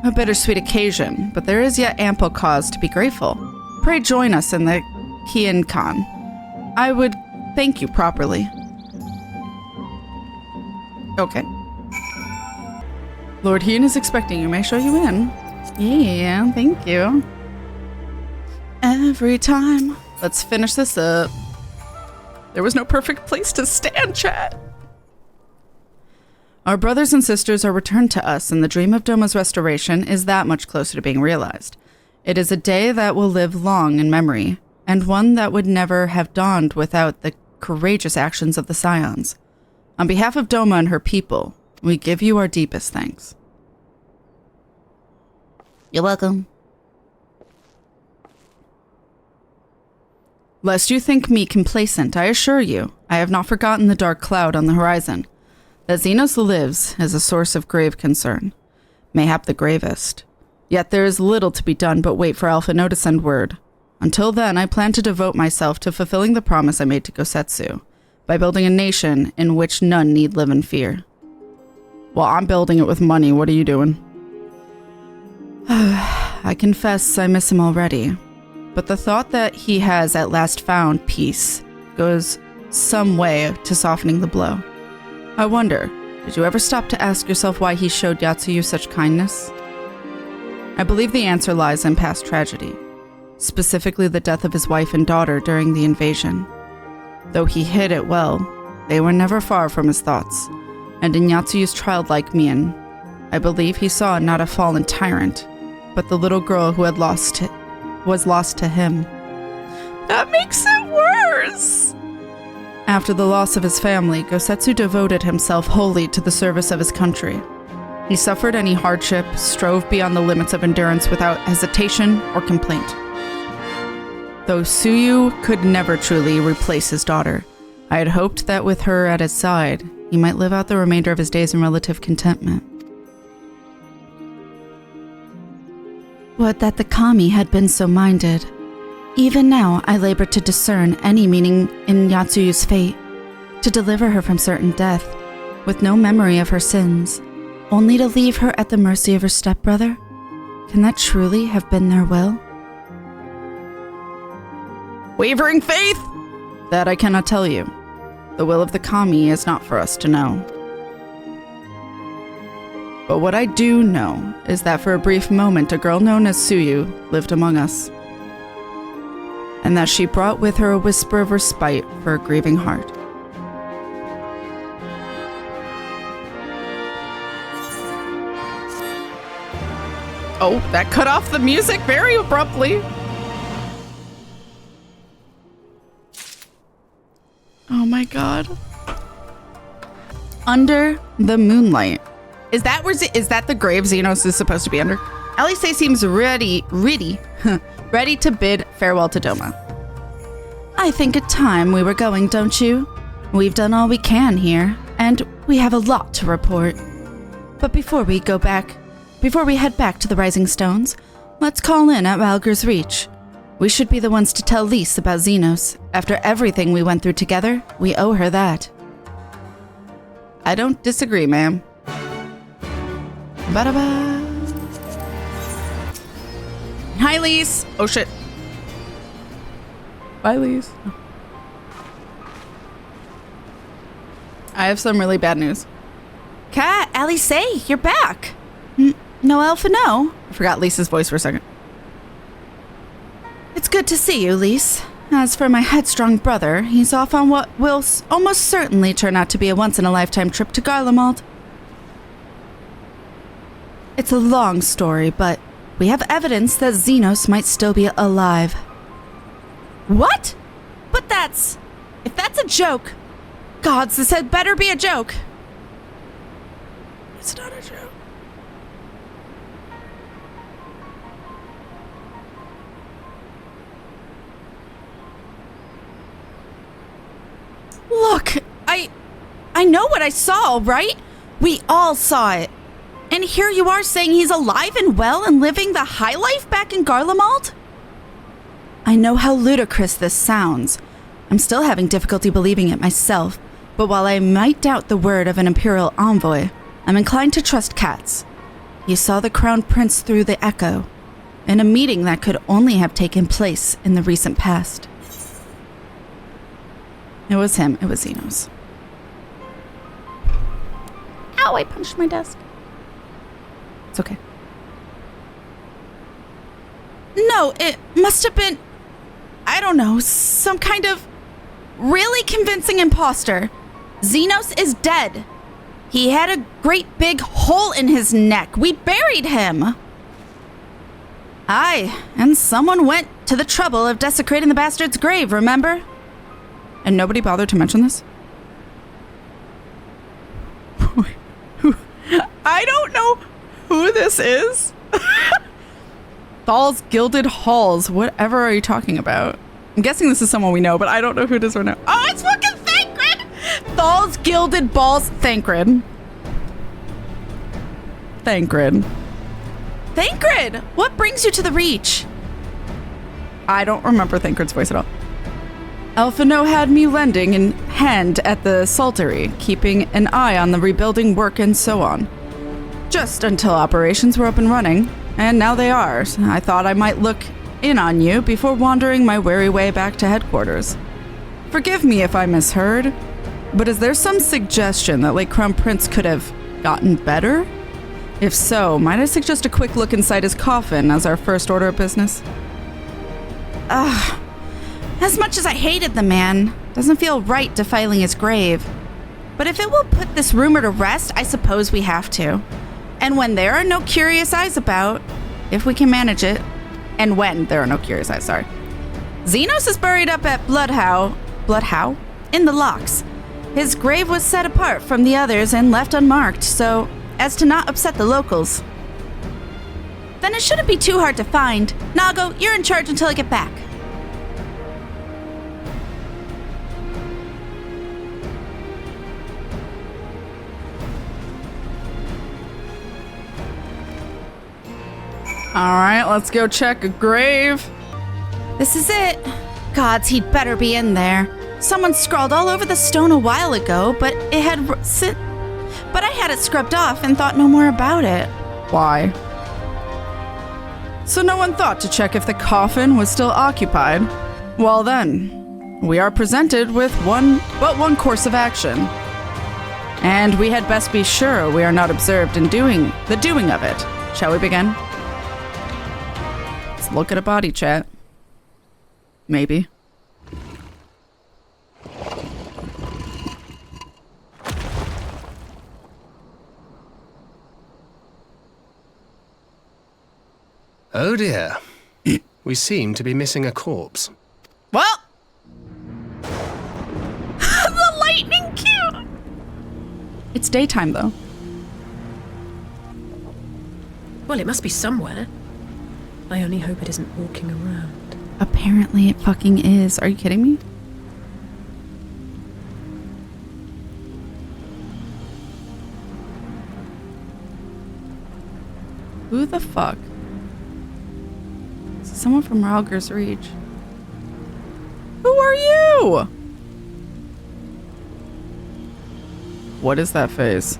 A bittersweet occasion, but there is yet ample cause to be grateful. Pray join us in the Kiin-kan. I would thank you properly. Okay. Lord Hien is expecting you. May I show you in? Yeah, thank you. Every time. Let's finish this up. There was no perfect place to stand, chat. Our brothers and sisters are returned to us, and the dream of Doma's restoration is that much closer to being realized. It is a day that will live long in memory, and one that would never have dawned without the courageous actions of the Scions. On behalf of Doma and her people, we give you our deepest thanks. You're welcome. Lest you think me complacent, I assure you, I have not forgotten the dark cloud on the horizon. That Xenos lives is a source of grave concern, mayhap the gravest. Yet there is little to be done but wait for Alphinaud to send word. Until then, I plan to devote myself to fulfilling the promise I made to Gosetsu, by building a nation in which none need live in fear. Well, I'm building it with money. What are you doing? I confess I miss him already, but the thought that he has at last found peace goes some way to softening the blow. I wonder, did you ever stop to ask yourself why he showed Yatsuyu such kindness? I believe the answer lies in past tragedy, specifically the death of his wife and daughter during the invasion. Though he hid it well, they were never far from his thoughts, and in Yatsuyu's childlike mien, I believe he saw not a fallen tyrant, but the little girl who was lost to him. That makes it worse! After the loss of his family, Gosetsu devoted himself wholly to the service of his country. He suffered any hardship, strove beyond the limits of endurance without hesitation or complaint. Though Tsuyu could never truly replace his daughter, I had hoped that with her at his side, he might live out the remainder of his days in relative contentment. Would that the kami had been so minded. Even now, I labor to discern any meaning in Yatsuyu's fate, to deliver her from certain death, with no memory of her sins, only to leave her at the mercy of her stepbrother? Can that truly have been their will? Wavering faith? That I cannot tell you. The will of the kami is not for us to know. But what I do know is that for a brief moment a girl known as Tsuyu lived among us, and that she brought with her a whisper of respite for a grieving heart. Oh, that cut off the music very abruptly. Oh my god. Under the Moonlight. Is that the grave Xenos is supposed to be under? Alice seems ready to bid farewell to Doma. I think it's time we were going, don't you? We've done all we can here, and we have a lot to report. But before we head back to the Rising Stones, let's call in at Valgyr's Reach. We should be the ones to tell Lise about Xenos. After everything we went through together, we owe her that. I don't disagree, ma'am. Ba-da-ba. Hi, Lise. Oh, shit. Bye, Lise. I have some really bad news. Kat, Alice, you're back. No Alphinaud? I forgot Lisa's voice for a second. It's good to see you, Lise. As for my headstrong brother, he's off on what will almost certainly turn out to be a once-in-a-lifetime trip to Garlemald. It's a long story, but we have evidence that Xenos might still be alive. What? But if that's a joke, gods, this had better be a joke. It's not a joke. Look, I know what I saw, right? We all saw it. And here you are saying he's alive and well and living the high life back in Garlemald? I know how ludicrous this sounds. I'm still having difficulty believing it myself, but while I might doubt the word of an imperial envoy, I'm inclined to trust Kat's. He saw the crown prince through the echo, in a meeting that could only have taken place in the recent past. It was him. It was Xenos. Ow, I punched my desk. It's okay. No, it must have been, I don't know, some kind of really convincing imposter. Xenos is dead. He had a great big hole in his neck. We buried him. Aye, and someone went to the trouble of desecrating the bastard's grave, remember? And nobody bothered to mention this? I don't know who this is. Thal's Gilded Halls. Whatever are you talking about? I'm guessing this is someone we know, but I don't know who it is right now. Oh, it's fucking Thancred! Thal's Gilded Balls. Thancred. Thancred. Thancred! What brings you to the Reach? I don't remember Thancred's voice at all. Alphinaud had me lending a hand at the saltery, keeping an eye on the rebuilding work and so on. Just until operations were up and running, and now they are. I thought I might look in on you before wandering my weary way back to headquarters. Forgive me if I misheard, but is there some suggestion that Lake Crown Prince could have gotten better? If so, might I suggest a quick look inside his coffin as our first order of business? As much as I hated the man, doesn't feel right defiling his grave. But if it will put this rumor to rest, I suppose we have to. And when there are no curious eyes about, if we can manage it, and when there are no curious eyes, sorry. Xenos is buried up at Bloodhow? In the locks. His grave was set apart from the others and left unmarked, so as to not upset the locals. Then it shouldn't be too hard to find. Nago, you're in charge until I get back. All right, let's go check a grave. This is it. Gods, he'd better be in there. Someone scrawled all over the stone a while ago, but it had but I had it scrubbed off and thought no more about it. Why? So no one thought to check if the coffin was still occupied? Well then, we are presented with one course of action. And we had best be sure we are not observed in doing of it. Shall we begin? Let's look at a body, chat. Maybe. Oh dear. We seem to be missing a corpse. Well, the lightning cue. It's daytime, though. Well, it must be somewhere. I only hope it isn't walking around. Apparently it fucking is. Are you kidding me? Who the fuck? Is it someone from Ralger's Reach? Who are you? What is that face?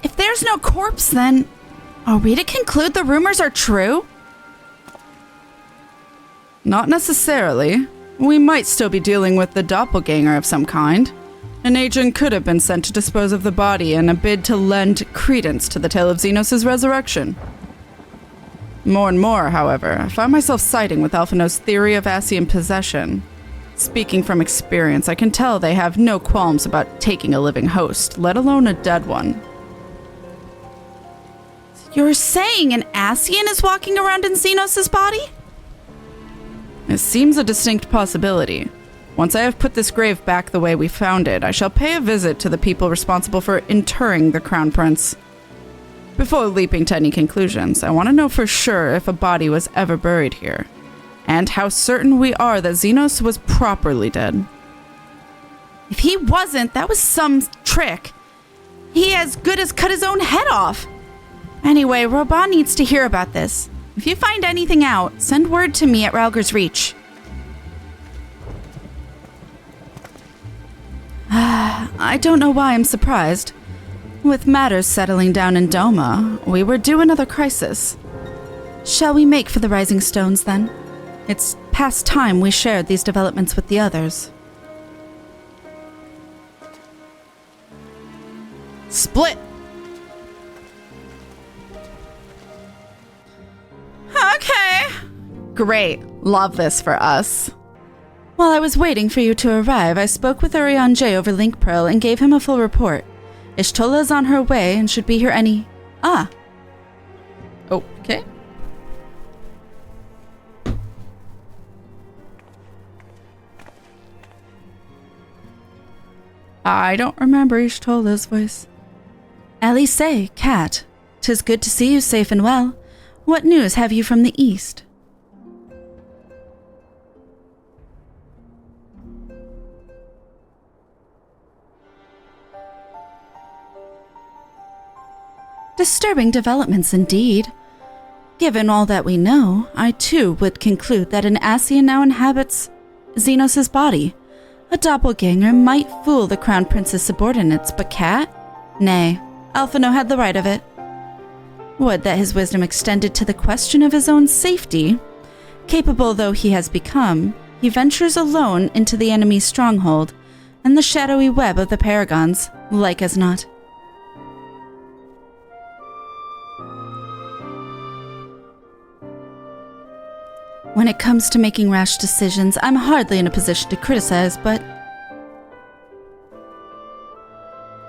If there's no corpse, then are we to conclude the rumors are true? Not necessarily. We might still be dealing with the doppelganger of some kind. An agent could have been sent to dispose of the body in a bid to lend credence to the tale of Xenos' resurrection. More and more, however, I find myself siding with Alphinaud's theory of Asian possession. Speaking from experience, I can tell they have no qualms about taking a living host, let alone a dead one. You're saying an Asian is walking around in Xenos' body? It seems a distinct possibility. Once I have put this grave back the way we found it, I shall pay a visit to the people responsible for interring the Crown Prince. Before leaping to any conclusions, I want to know for sure if a body was ever buried here, and how certain we are that Xenos was properly dead. If he wasn't, that was some trick. He as good as cut his own head off. Anyway, Robon needs to hear about this. If you find anything out, send word to me at Ralger's Reach. I don't know why I'm surprised. With matters settling down in Doma, we were due another crisis. Shall we make for the Rising Stones, then? It's past time we shared these developments with the others. Split! Okay. Great. Love this for us. While I was waiting for you to arrive, I spoke with Urian J over Link Pearl and gave him a full report. Ishtola is on her way and should be here any... Okay. I don't remember Ishtola's voice. Alice, Cat, 'tis good to see you safe and well. What news have you from the east? Disturbing developments indeed. Given all that we know, I too would conclude that an Asian now inhabits Xenos' body. A doppelganger might fool the Crown Prince's subordinates, but Cat? Nay, Alphinaud had the right of it. Would that his wisdom extended to the question of his own safety. Capable though he has become, he ventures alone into the enemy's stronghold, and the shadowy web of the Paragons, like as not. When it comes to making rash decisions, I'm hardly in a position to criticize, but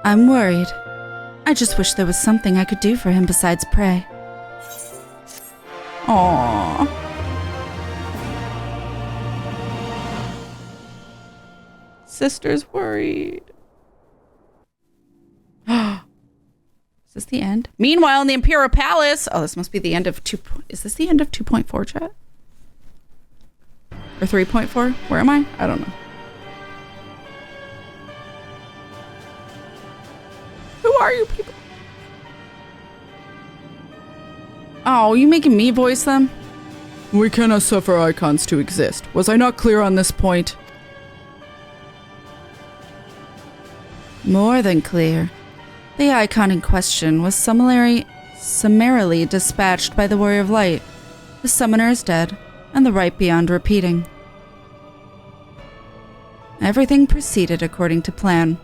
I'm worried. I just wish there was something I could do for him besides pray. Aww. Sister's worried. Is this the end? Meanwhile, in the Imperial Palace. Oh, this must be the end of 2. Is this the end of 2.4, chat? Or 3.4? Where am I? I don't know. are you people? Oh, you making me voice them? We cannot suffer icons to exist. Was I not clear on this point? More than clear. The icon in question was summarily dispatched by the Warrior of Light. The summoner is dead, and the rite beyond repeating. Everything proceeded according to plan,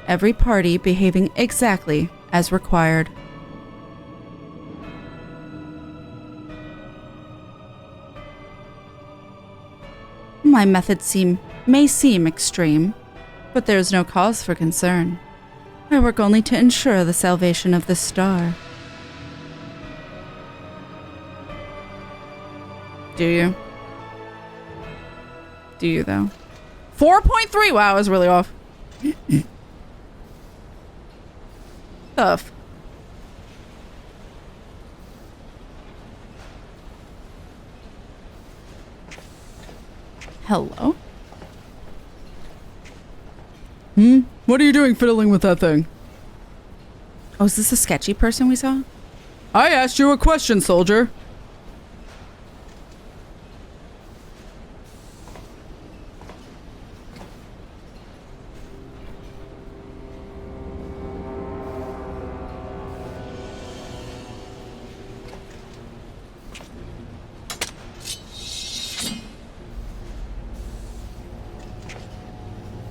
every party behaving exactly as required. My methods may seem extreme, but there is no cause for concern. I work only to ensure the salvation of this star. Do you? Do you, though? 4.3! Wow, I was really off. Tough. Hello? What are you doing fiddling with that thing? Oh, is this a sketchy person we saw? I asked you a question, soldier.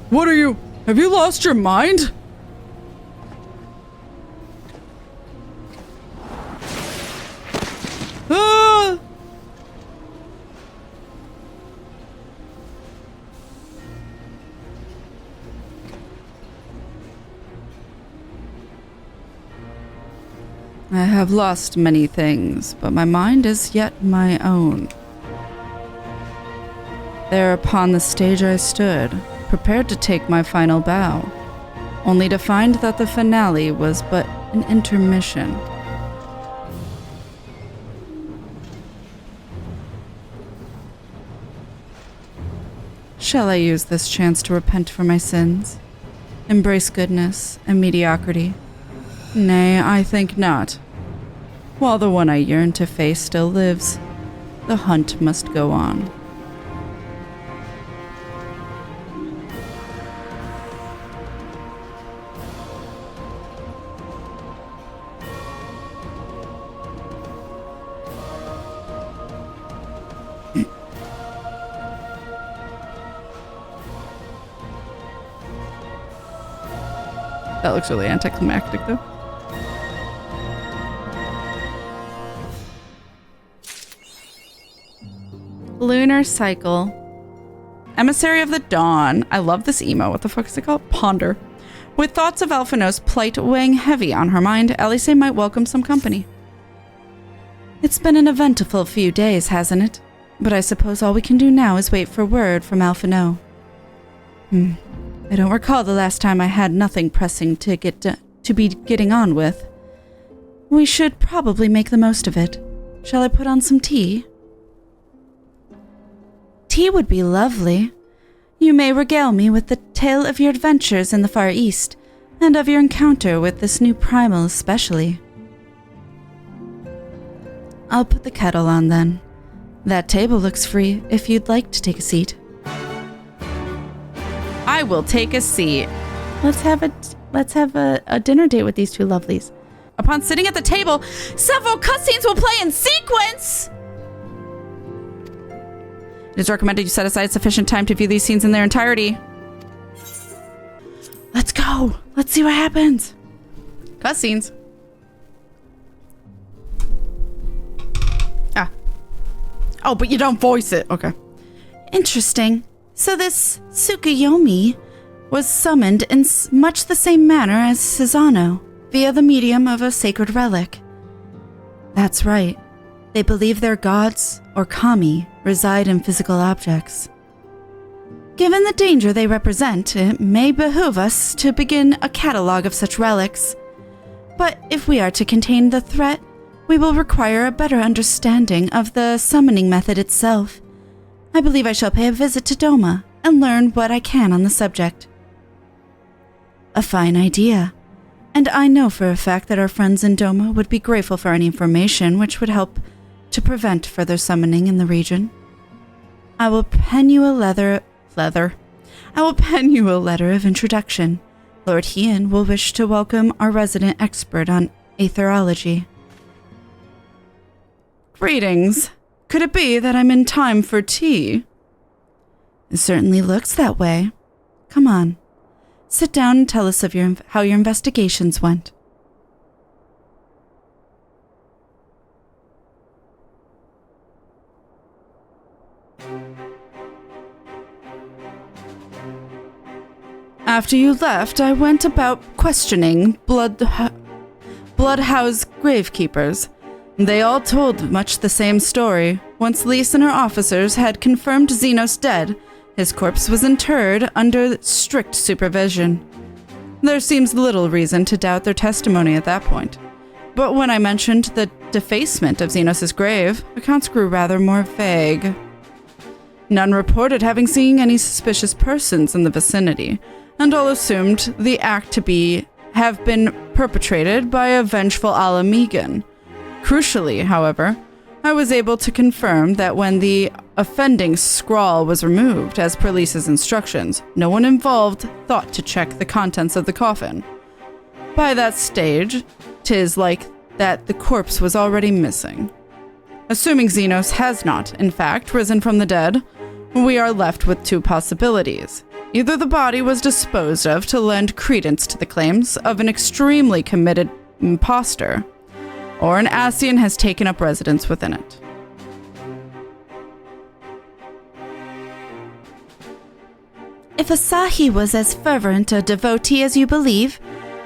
What are you? Have you lost your mind? Ah! I have lost many things, but my mind is yet my own. There upon the stage I stood, prepared to take my final bow, only to find that the finale was but an intermission. Shall I use this chance to repent for my sins? Embrace goodness and mediocrity? Nay, I think not. While the one I yearn to face still lives, the hunt must go on. That looks really anticlimactic, though. Lunar Cycle. Emissary of the Dawn. I love this emo. What the fuck is it called? Ponder. With thoughts of Alphinaud's plight weighing heavy on her mind, Elise might welcome some company. It's been an eventful few days, hasn't it? But I suppose all we can do now is wait for word from Alphinaud. I don't recall the last time I had nothing pressing to be getting on with. We should probably make the most of it. Shall I put on some tea? Tea would be lovely. You may regale me with the tale of your adventures in the Far East, and of your encounter with this new primal especially. I'll put the kettle on then. That table looks free if you'd like to take a seat. I will take a seat. Let's have a dinner date with these two lovelies. Upon sitting at the table, several cutscenes will play in sequence. It is recommended you set aside sufficient time to view these scenes in their entirety. Let's go. Let's see what happens. Cutscenes. Oh, but you don't voice it. Okay. Interesting. So this Tsukuyomi was summoned in much the same manner as Susano, via the medium of a sacred relic. That's right. They believe their gods, or kami, reside in physical objects. Given the danger they represent, it may behoove us to begin a catalogue of such relics. But if we are to contain the threat, we will require a better understanding of the summoning method itself. I believe I shall pay a visit to Doma and learn what I can on the subject. A fine idea. And I know for a fact that our friends in Doma would be grateful for any information which would help to prevent further summoning in the region. I will pen you a letter of introduction. Lord Hien will wish to welcome our resident expert on aetherology. Greetings. Could it be that I'm in time for tea? It certainly looks that way. Come on. Sit down and tell us of how your investigations went. After you left, I went about questioning Bloodhouse gravekeepers. They all told much the same story. Once Lys and her officers had confirmed Xenos dead, his corpse was interred under strict supervision. There seems little reason to doubt their testimony at that point. But when I mentioned the defacement of Xenos' grave, accounts grew rather more vague. None reported having seen any suspicious persons in the vicinity, and all assumed the act to have been perpetrated by a vengeful Alamegan. Crucially, however, I was able to confirm that when the offending scrawl was removed, as per Lys's instructions, no one involved thought to check the contents of the coffin. By that stage, 'tis like that the corpse was already missing. Assuming Xenos has not, in fact, risen from the dead, we are left with two possibilities. Either the body was disposed of to lend credence to the claims of an extremely committed imposter, or an Ascian has taken up residence within it. If Asahi was as fervent a devotee as you believe,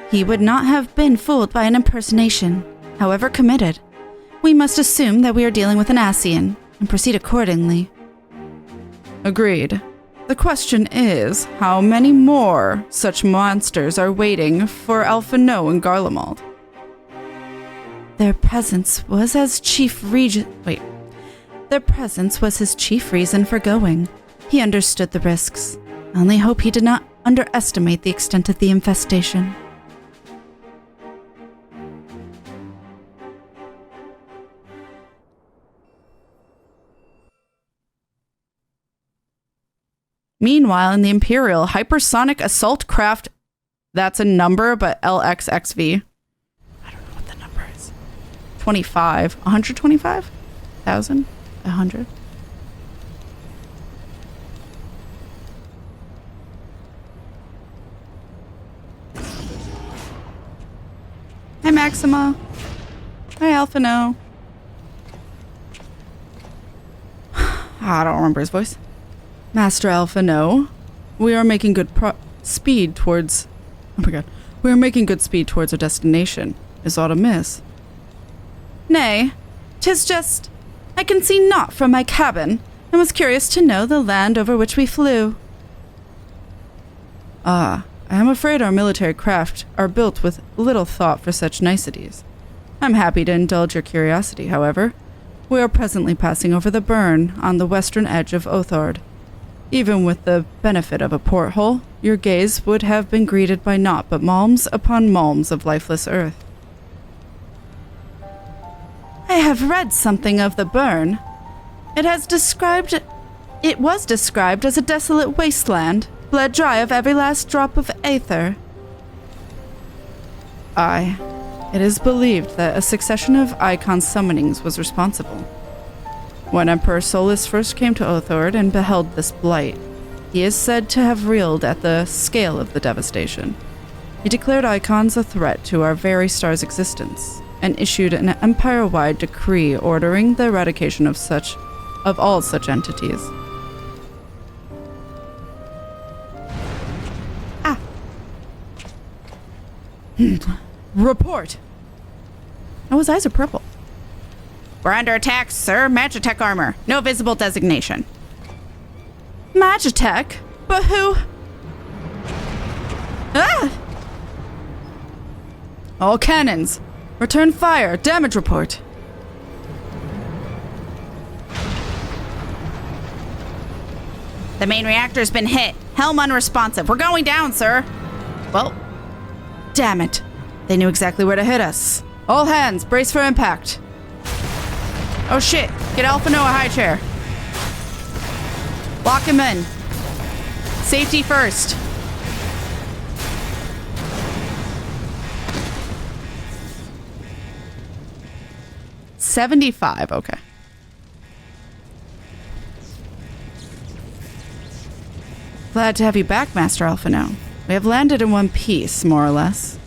he would not have been fooled by an impersonation, however committed. We must assume that we are dealing with an Ascian, and proceed accordingly. Agreed. The question is, how many more such monsters are waiting for Alphinaud and Garlemald? Their presence was his chief reason for going. He understood the risks. I only hope he did not underestimate the extent of the infestation. Meanwhile, in the Imperial Hypersonic Assault Craft, that's a number, but LXXV. I don't know what the number is. 25. 125,000? 100? Hi, Maxima. Hi, Alphinaud. I don't remember his voice. Master Alphinaud, we are making good speed towards... Oh my god. We are making good speed towards our destination. Is aught amiss? Nay, 'tis just... I can see naught from my cabin, and was curious to know the land over which we flew. Ah, I am afraid our military craft are built with little thought for such niceties. I'm happy to indulge your curiosity, however. We are presently passing over the burn on the western edge of Othard. Even with the benefit of a porthole, your gaze would have been greeted by naught but malms upon malms of lifeless earth. I have read something of the burn. It was described as a desolate wasteland, bled dry of every last drop of aether. Aye, it is believed that a succession of icon summonings was responsible. When Emperor Solus first came to Othard and beheld this blight, he is said to have reeled at the scale of the devastation. He declared icons a threat to our very star's existence, and issued an empire-wide decree ordering the eradication of all such entities. Report! Oh, his eyes are purple. We're under attack, sir. Magitech armor. No visible designation. Magitech? But who? Ah! All cannons. Return fire. Damage report. The main reactor's been hit. Helm unresponsive. We're going down, sir. Well, damn it. They knew exactly where to hit us. All hands, brace for impact. Oh shit, get Alphinaud a high chair. Lock him in. Safety first. $75, okay. Glad to have you back, Master Alphinaud. We have landed in one piece, more or less.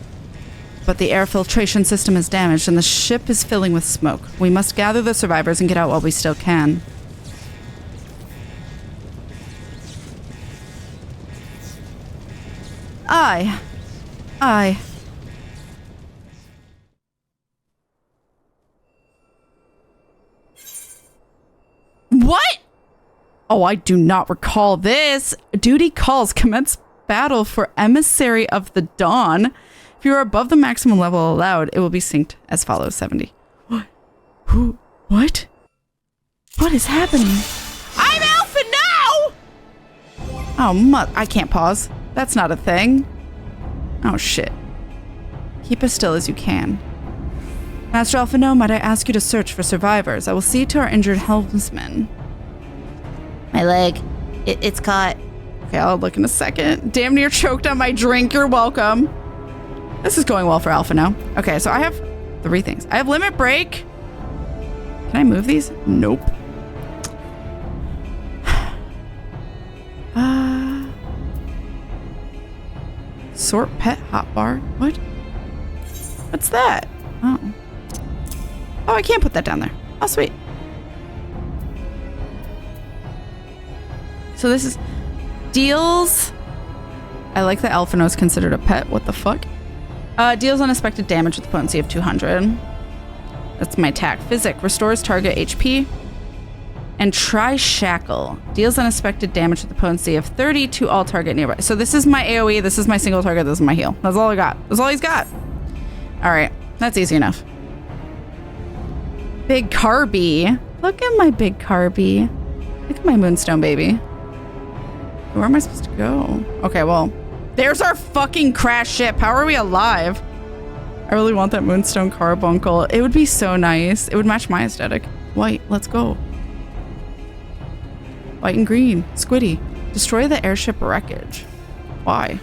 But the air filtration system is damaged and the ship is filling with smoke. We must gather the survivors and get out while we still can. Aye. What? Oh, I do not recall this. Duty calls commence battle for Emissary of the Dawn. If you are above the maximum level allowed, it will be synced as follows, 70. What? Who? What? What is happening? I'm Alphinaud! Oh, I can't pause. That's not a thing. Oh, shit. Keep as still as you can. Master Alphinaud, might I ask you to search for survivors? I will see to our injured helmsman. My leg. It's caught. Okay, I'll look in a second. Damn near choked on my drink. You're welcome. This is going well for Alphinaud. Okay, so I have 3 things. I have limit break. Can I move these? Nope. Sort pet hotbar. What? What's that? Oh. Oh, I can't put that down there. Oh, sweet. So this is deals. I like that Alphinaud is considered a pet. What the fuck? Deals unexpected damage with a potency of 200. That's my attack. Physic restores target HP. And try shackle deals unexpected damage with a potency of 30 to all target nearby. So this is my AoE. This is my single target. This is my heal. That's all I got. That's all he's got. All right, that's easy enough. Big Carby. Look at my big Carby. Look at my Moonstone baby. Where am I supposed to go? Okay, well, there's our fucking crash ship. How are we alive? I really want that Moonstone carbuncle. It would be so nice. It would match my aesthetic. White, let's go. White and green. Squiddy. Destroy the airship wreckage. Why?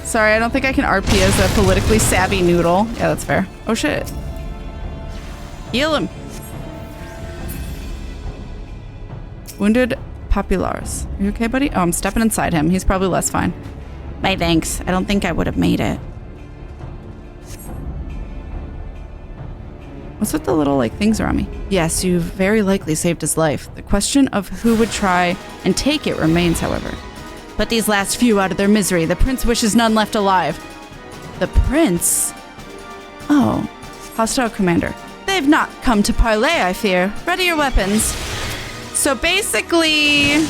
Sorry, I don't think I can RP as a politically savvy noodle. Yeah, that's fair. Oh shit. Heal him. Wounded Popularis. Are you okay, buddy? Oh, I'm stepping inside him. He's probably less fine. My thanks. I don't think I would have made it. What's with the little, like, things around me? Yes, you very likely saved his life. The question of who would try and take it remains, however. Put these last few out of their misery. The prince wishes none left alive. The prince? Oh. Hostile commander. They've not come to parley, I fear. Ready your weapons. So basically...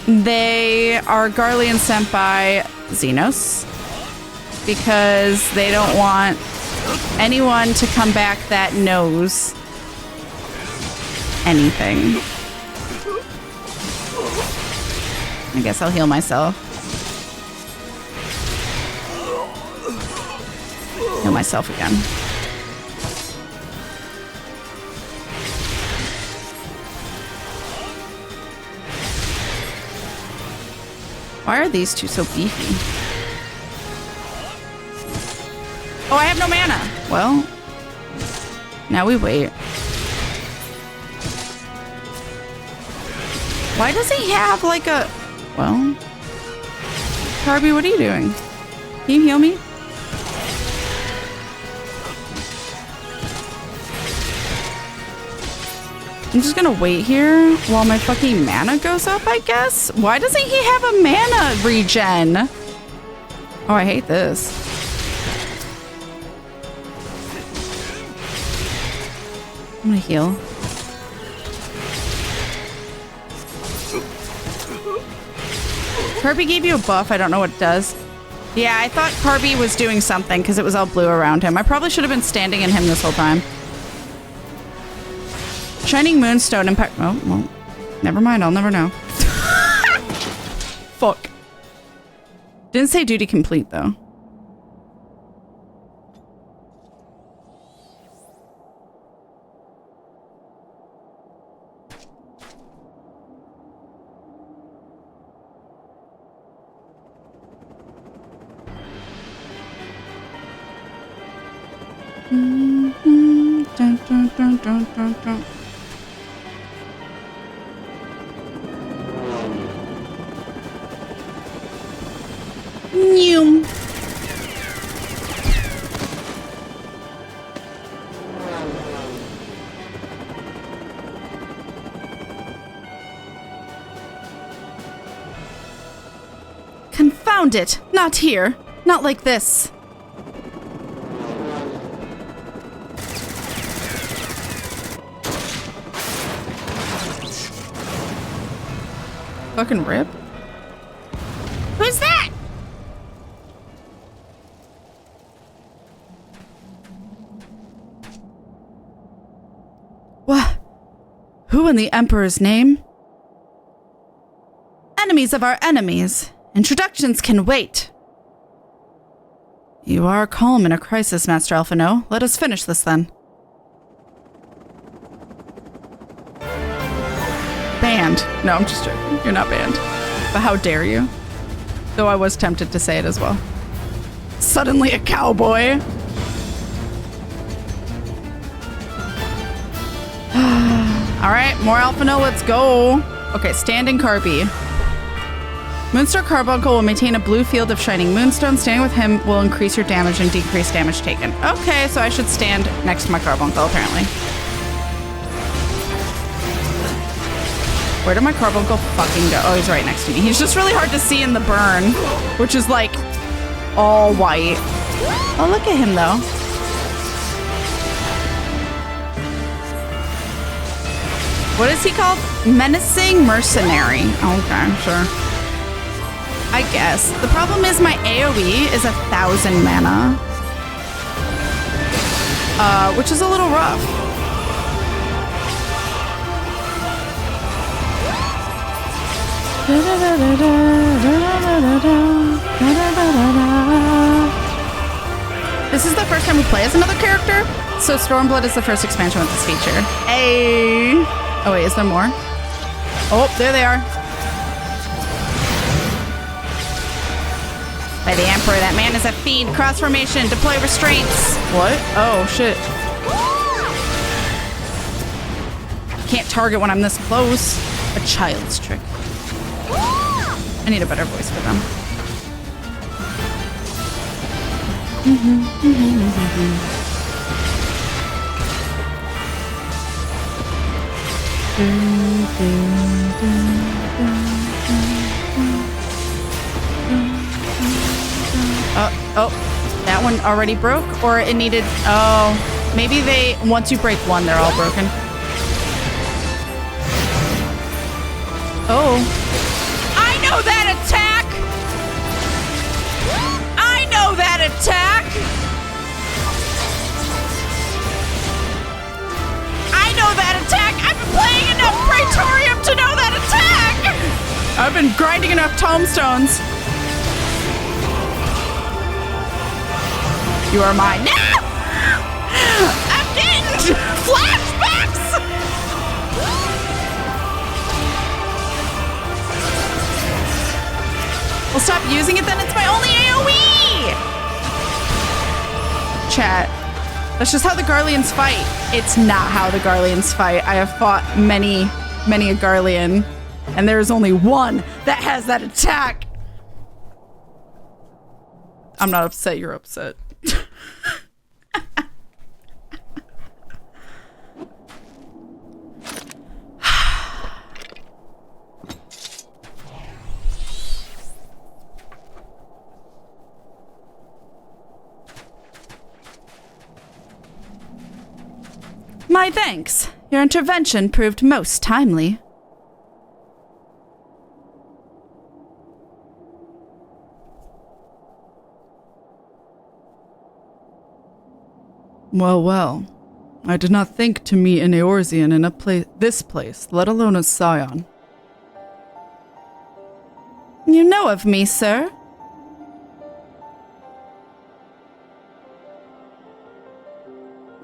they are Garlean sent by Xenos because they don't want anyone to come back that knows anything. I guess I'll heal myself. Heal myself again. Why are these two so beefy? Oh, I have no mana. Well, now we wait. Why does he have like a... Well... Carby, what are you doing? Can you heal me? I'm just gonna wait here while my fucking mana goes up, I guess? Why doesn't he have a mana regen? Oh, I hate this. I'm gonna heal. Kirby gave you a buff. I don't know what it does. Yeah, I thought Carby was doing something because it was all blue around him. I probably should have been standing in him this whole time. Shining Moonstone impact. Oh, well, never mind. I'll never know. Fuck. Didn't say duty complete, though. Dun, dun, dun, dun, dun, dun. Noom. Confound it! Not here. Not like this. Fucking rip. Who's that? What? Who in the Emperor's name? Enemies of our enemies. Introductions can wait. You are calm in a crisis, Master Alphinaud. Let us finish this then. Banned. No, I'm just joking. You're not banned. But how dare you? Though I was tempted to say it as well. Suddenly a cowboy. Alright, more Alphinaud, let's go. Okay, standing Carby. Moonstar Carbuncle will maintain a blue field of shining moonstone. Standing with him will increase your damage and decrease damage taken. Okay, so I should stand next to my Carbuncle, apparently. Where did my Carbuncle fucking go? Oh, he's right next to me. He's just really hard to see in the burn, which is like all white. Oh, look at him though. What is he called? Menacing Mercenary. Okay, sure. I guess. The problem is my AoE is 1,000 mana. Which is a little rough. This is the first time we play as another character, so Stormblood is the first expansion with this feature. Hey! Oh wait, is there more? Oh, there they are. By the Emperor, that man is a fiend. Cross formation, deploy restraints. What? Oh, shit. Can't target when I'm this close. A child's trick. I need a better voice for them. Oh, that one already broke? Or it needed... Oh, maybe they... Once you break one, they're all broken. Oh. I know that attack! I know that attack! I know that attack! I've been playing enough Praetorium to know that attack! I've been grinding enough tombstones. You are mine. No! I'm getting flashbacks! Well, stop using it then. It's my only AoE! Chat. That's just how the Garleans fight. It's not how the Garleans fight. I have fought many a Garlean, and there is only one that has that attack. I'm not upset, you're upset. My thanks. Your intervention proved most timely. Well, well. I did not think to meet an Eorzean in this place, let alone a scion. You know of me, sir?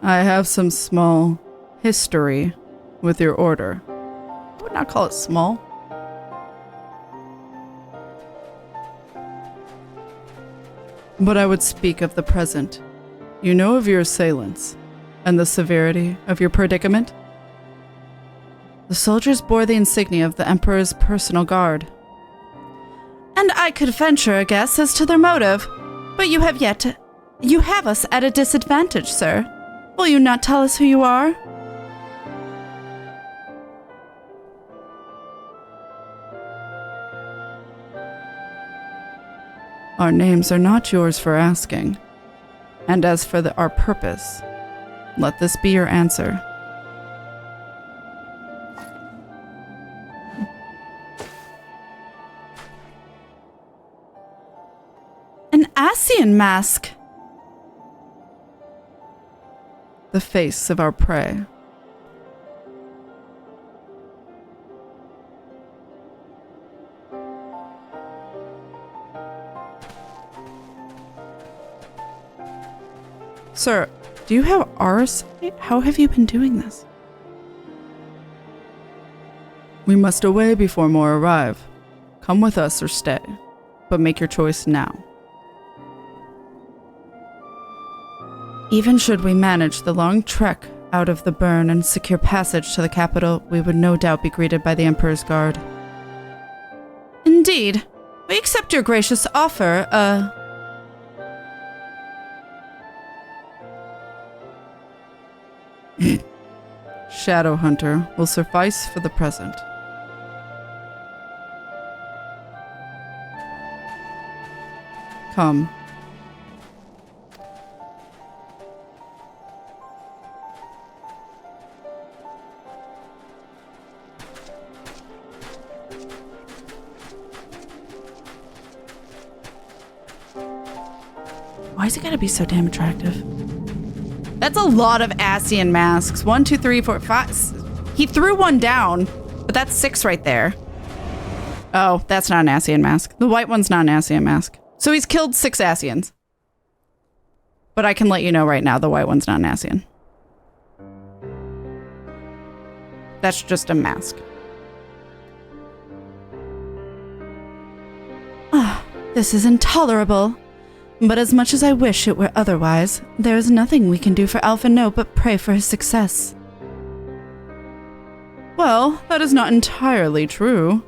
I have some small history with your order. I would not call it small. But I would speak of the present. You know of your assailants, and the severity of your predicament? The soldiers bore the insignia of the Emperor's personal guard. And I could venture a guess as to their motive, but you have us at a disadvantage, sir. Will you not tell us who you are? Our names are not yours for asking. And as for our purpose, let this be your answer. An Ascian mask! The face of our prey. Sir, do you have ours? How have you been doing this? We must away before more arrive. Come with us or stay, but make your choice now. Even should we manage the long trek out of the burn and secure passage to the capital, we would no doubt be greeted by the Emperor's guard. Indeed. We accept your gracious offer, Shadow Hunter will suffice for the present. Come. Why is it gotta be so damn attractive? That's a lot of Ascian masks. 1, 2, 3, 4, 5. He threw one down, but that's 6 right there. Oh, that's not an Ascian mask. The white one's not an Ascian mask. So he's killed 6 Ascians. But I can let you know right now, the white one's not an Ascian. That's just a mask. Ah, this is intolerable. But as much as I wish it were otherwise, there is nothing we can do for Alphinaud but pray for his success. Well, that is not entirely true.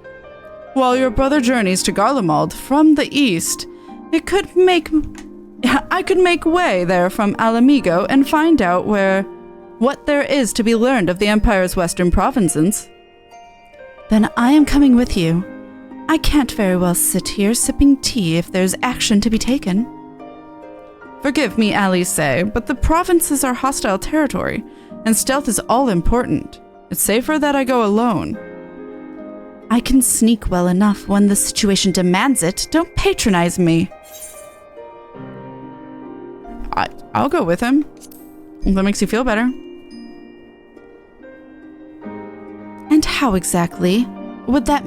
While your brother journeys to Garlemald from the east, I could make way there from Alamigo and find out what there is to be learned of the Empire's western provinces. Then I am coming with you. I can't very well sit here sipping tea if there's action to be taken. Forgive me, Alice, but the provinces are hostile territory, and stealth is all important. It's safer that I go alone. I can sneak well enough when the situation demands it. Don't patronize me. I'll go with him. If that makes you feel better. And how exactly would that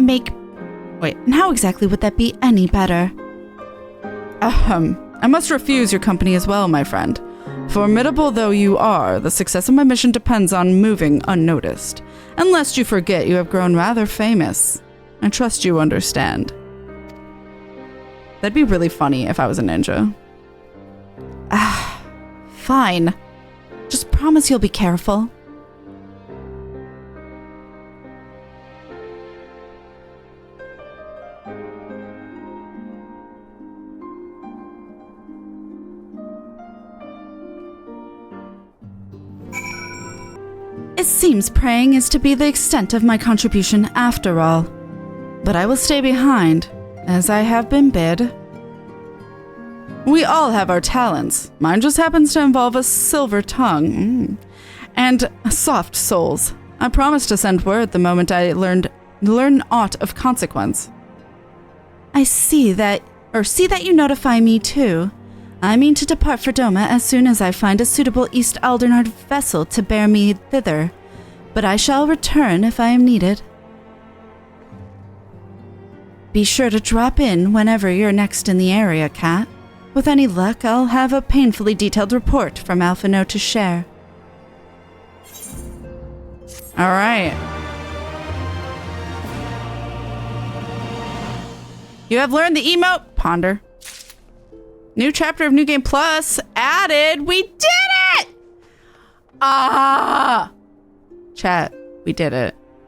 be any better? I must refuse your company as well, my friend. Formidable though you are, the success of my mission depends on moving unnoticed. And lest you forget, you have grown rather famous. I trust you understand. That'd be really funny if I was a ninja. Fine. Just promise you'll be careful. It seems praying is to be the extent of my contribution after all. But I will stay behind, as I have been bid. We all have our talents. Mine just happens to involve a silver tongue. And soft souls. I promise to send word the moment I learn aught of consequence. See that you notify me too. I mean to depart for Doma as soon as I find a suitable East Aldernard vessel to bear me thither, but I shall return if I am needed. Be sure to drop in whenever you're next in the area, Kat. With any luck, I'll have a painfully detailed report from Alphinaud to share. All right. You have learned the emote. Ponder. New chapter of New Game Plus added. We did it! Ah! Chat, we did it.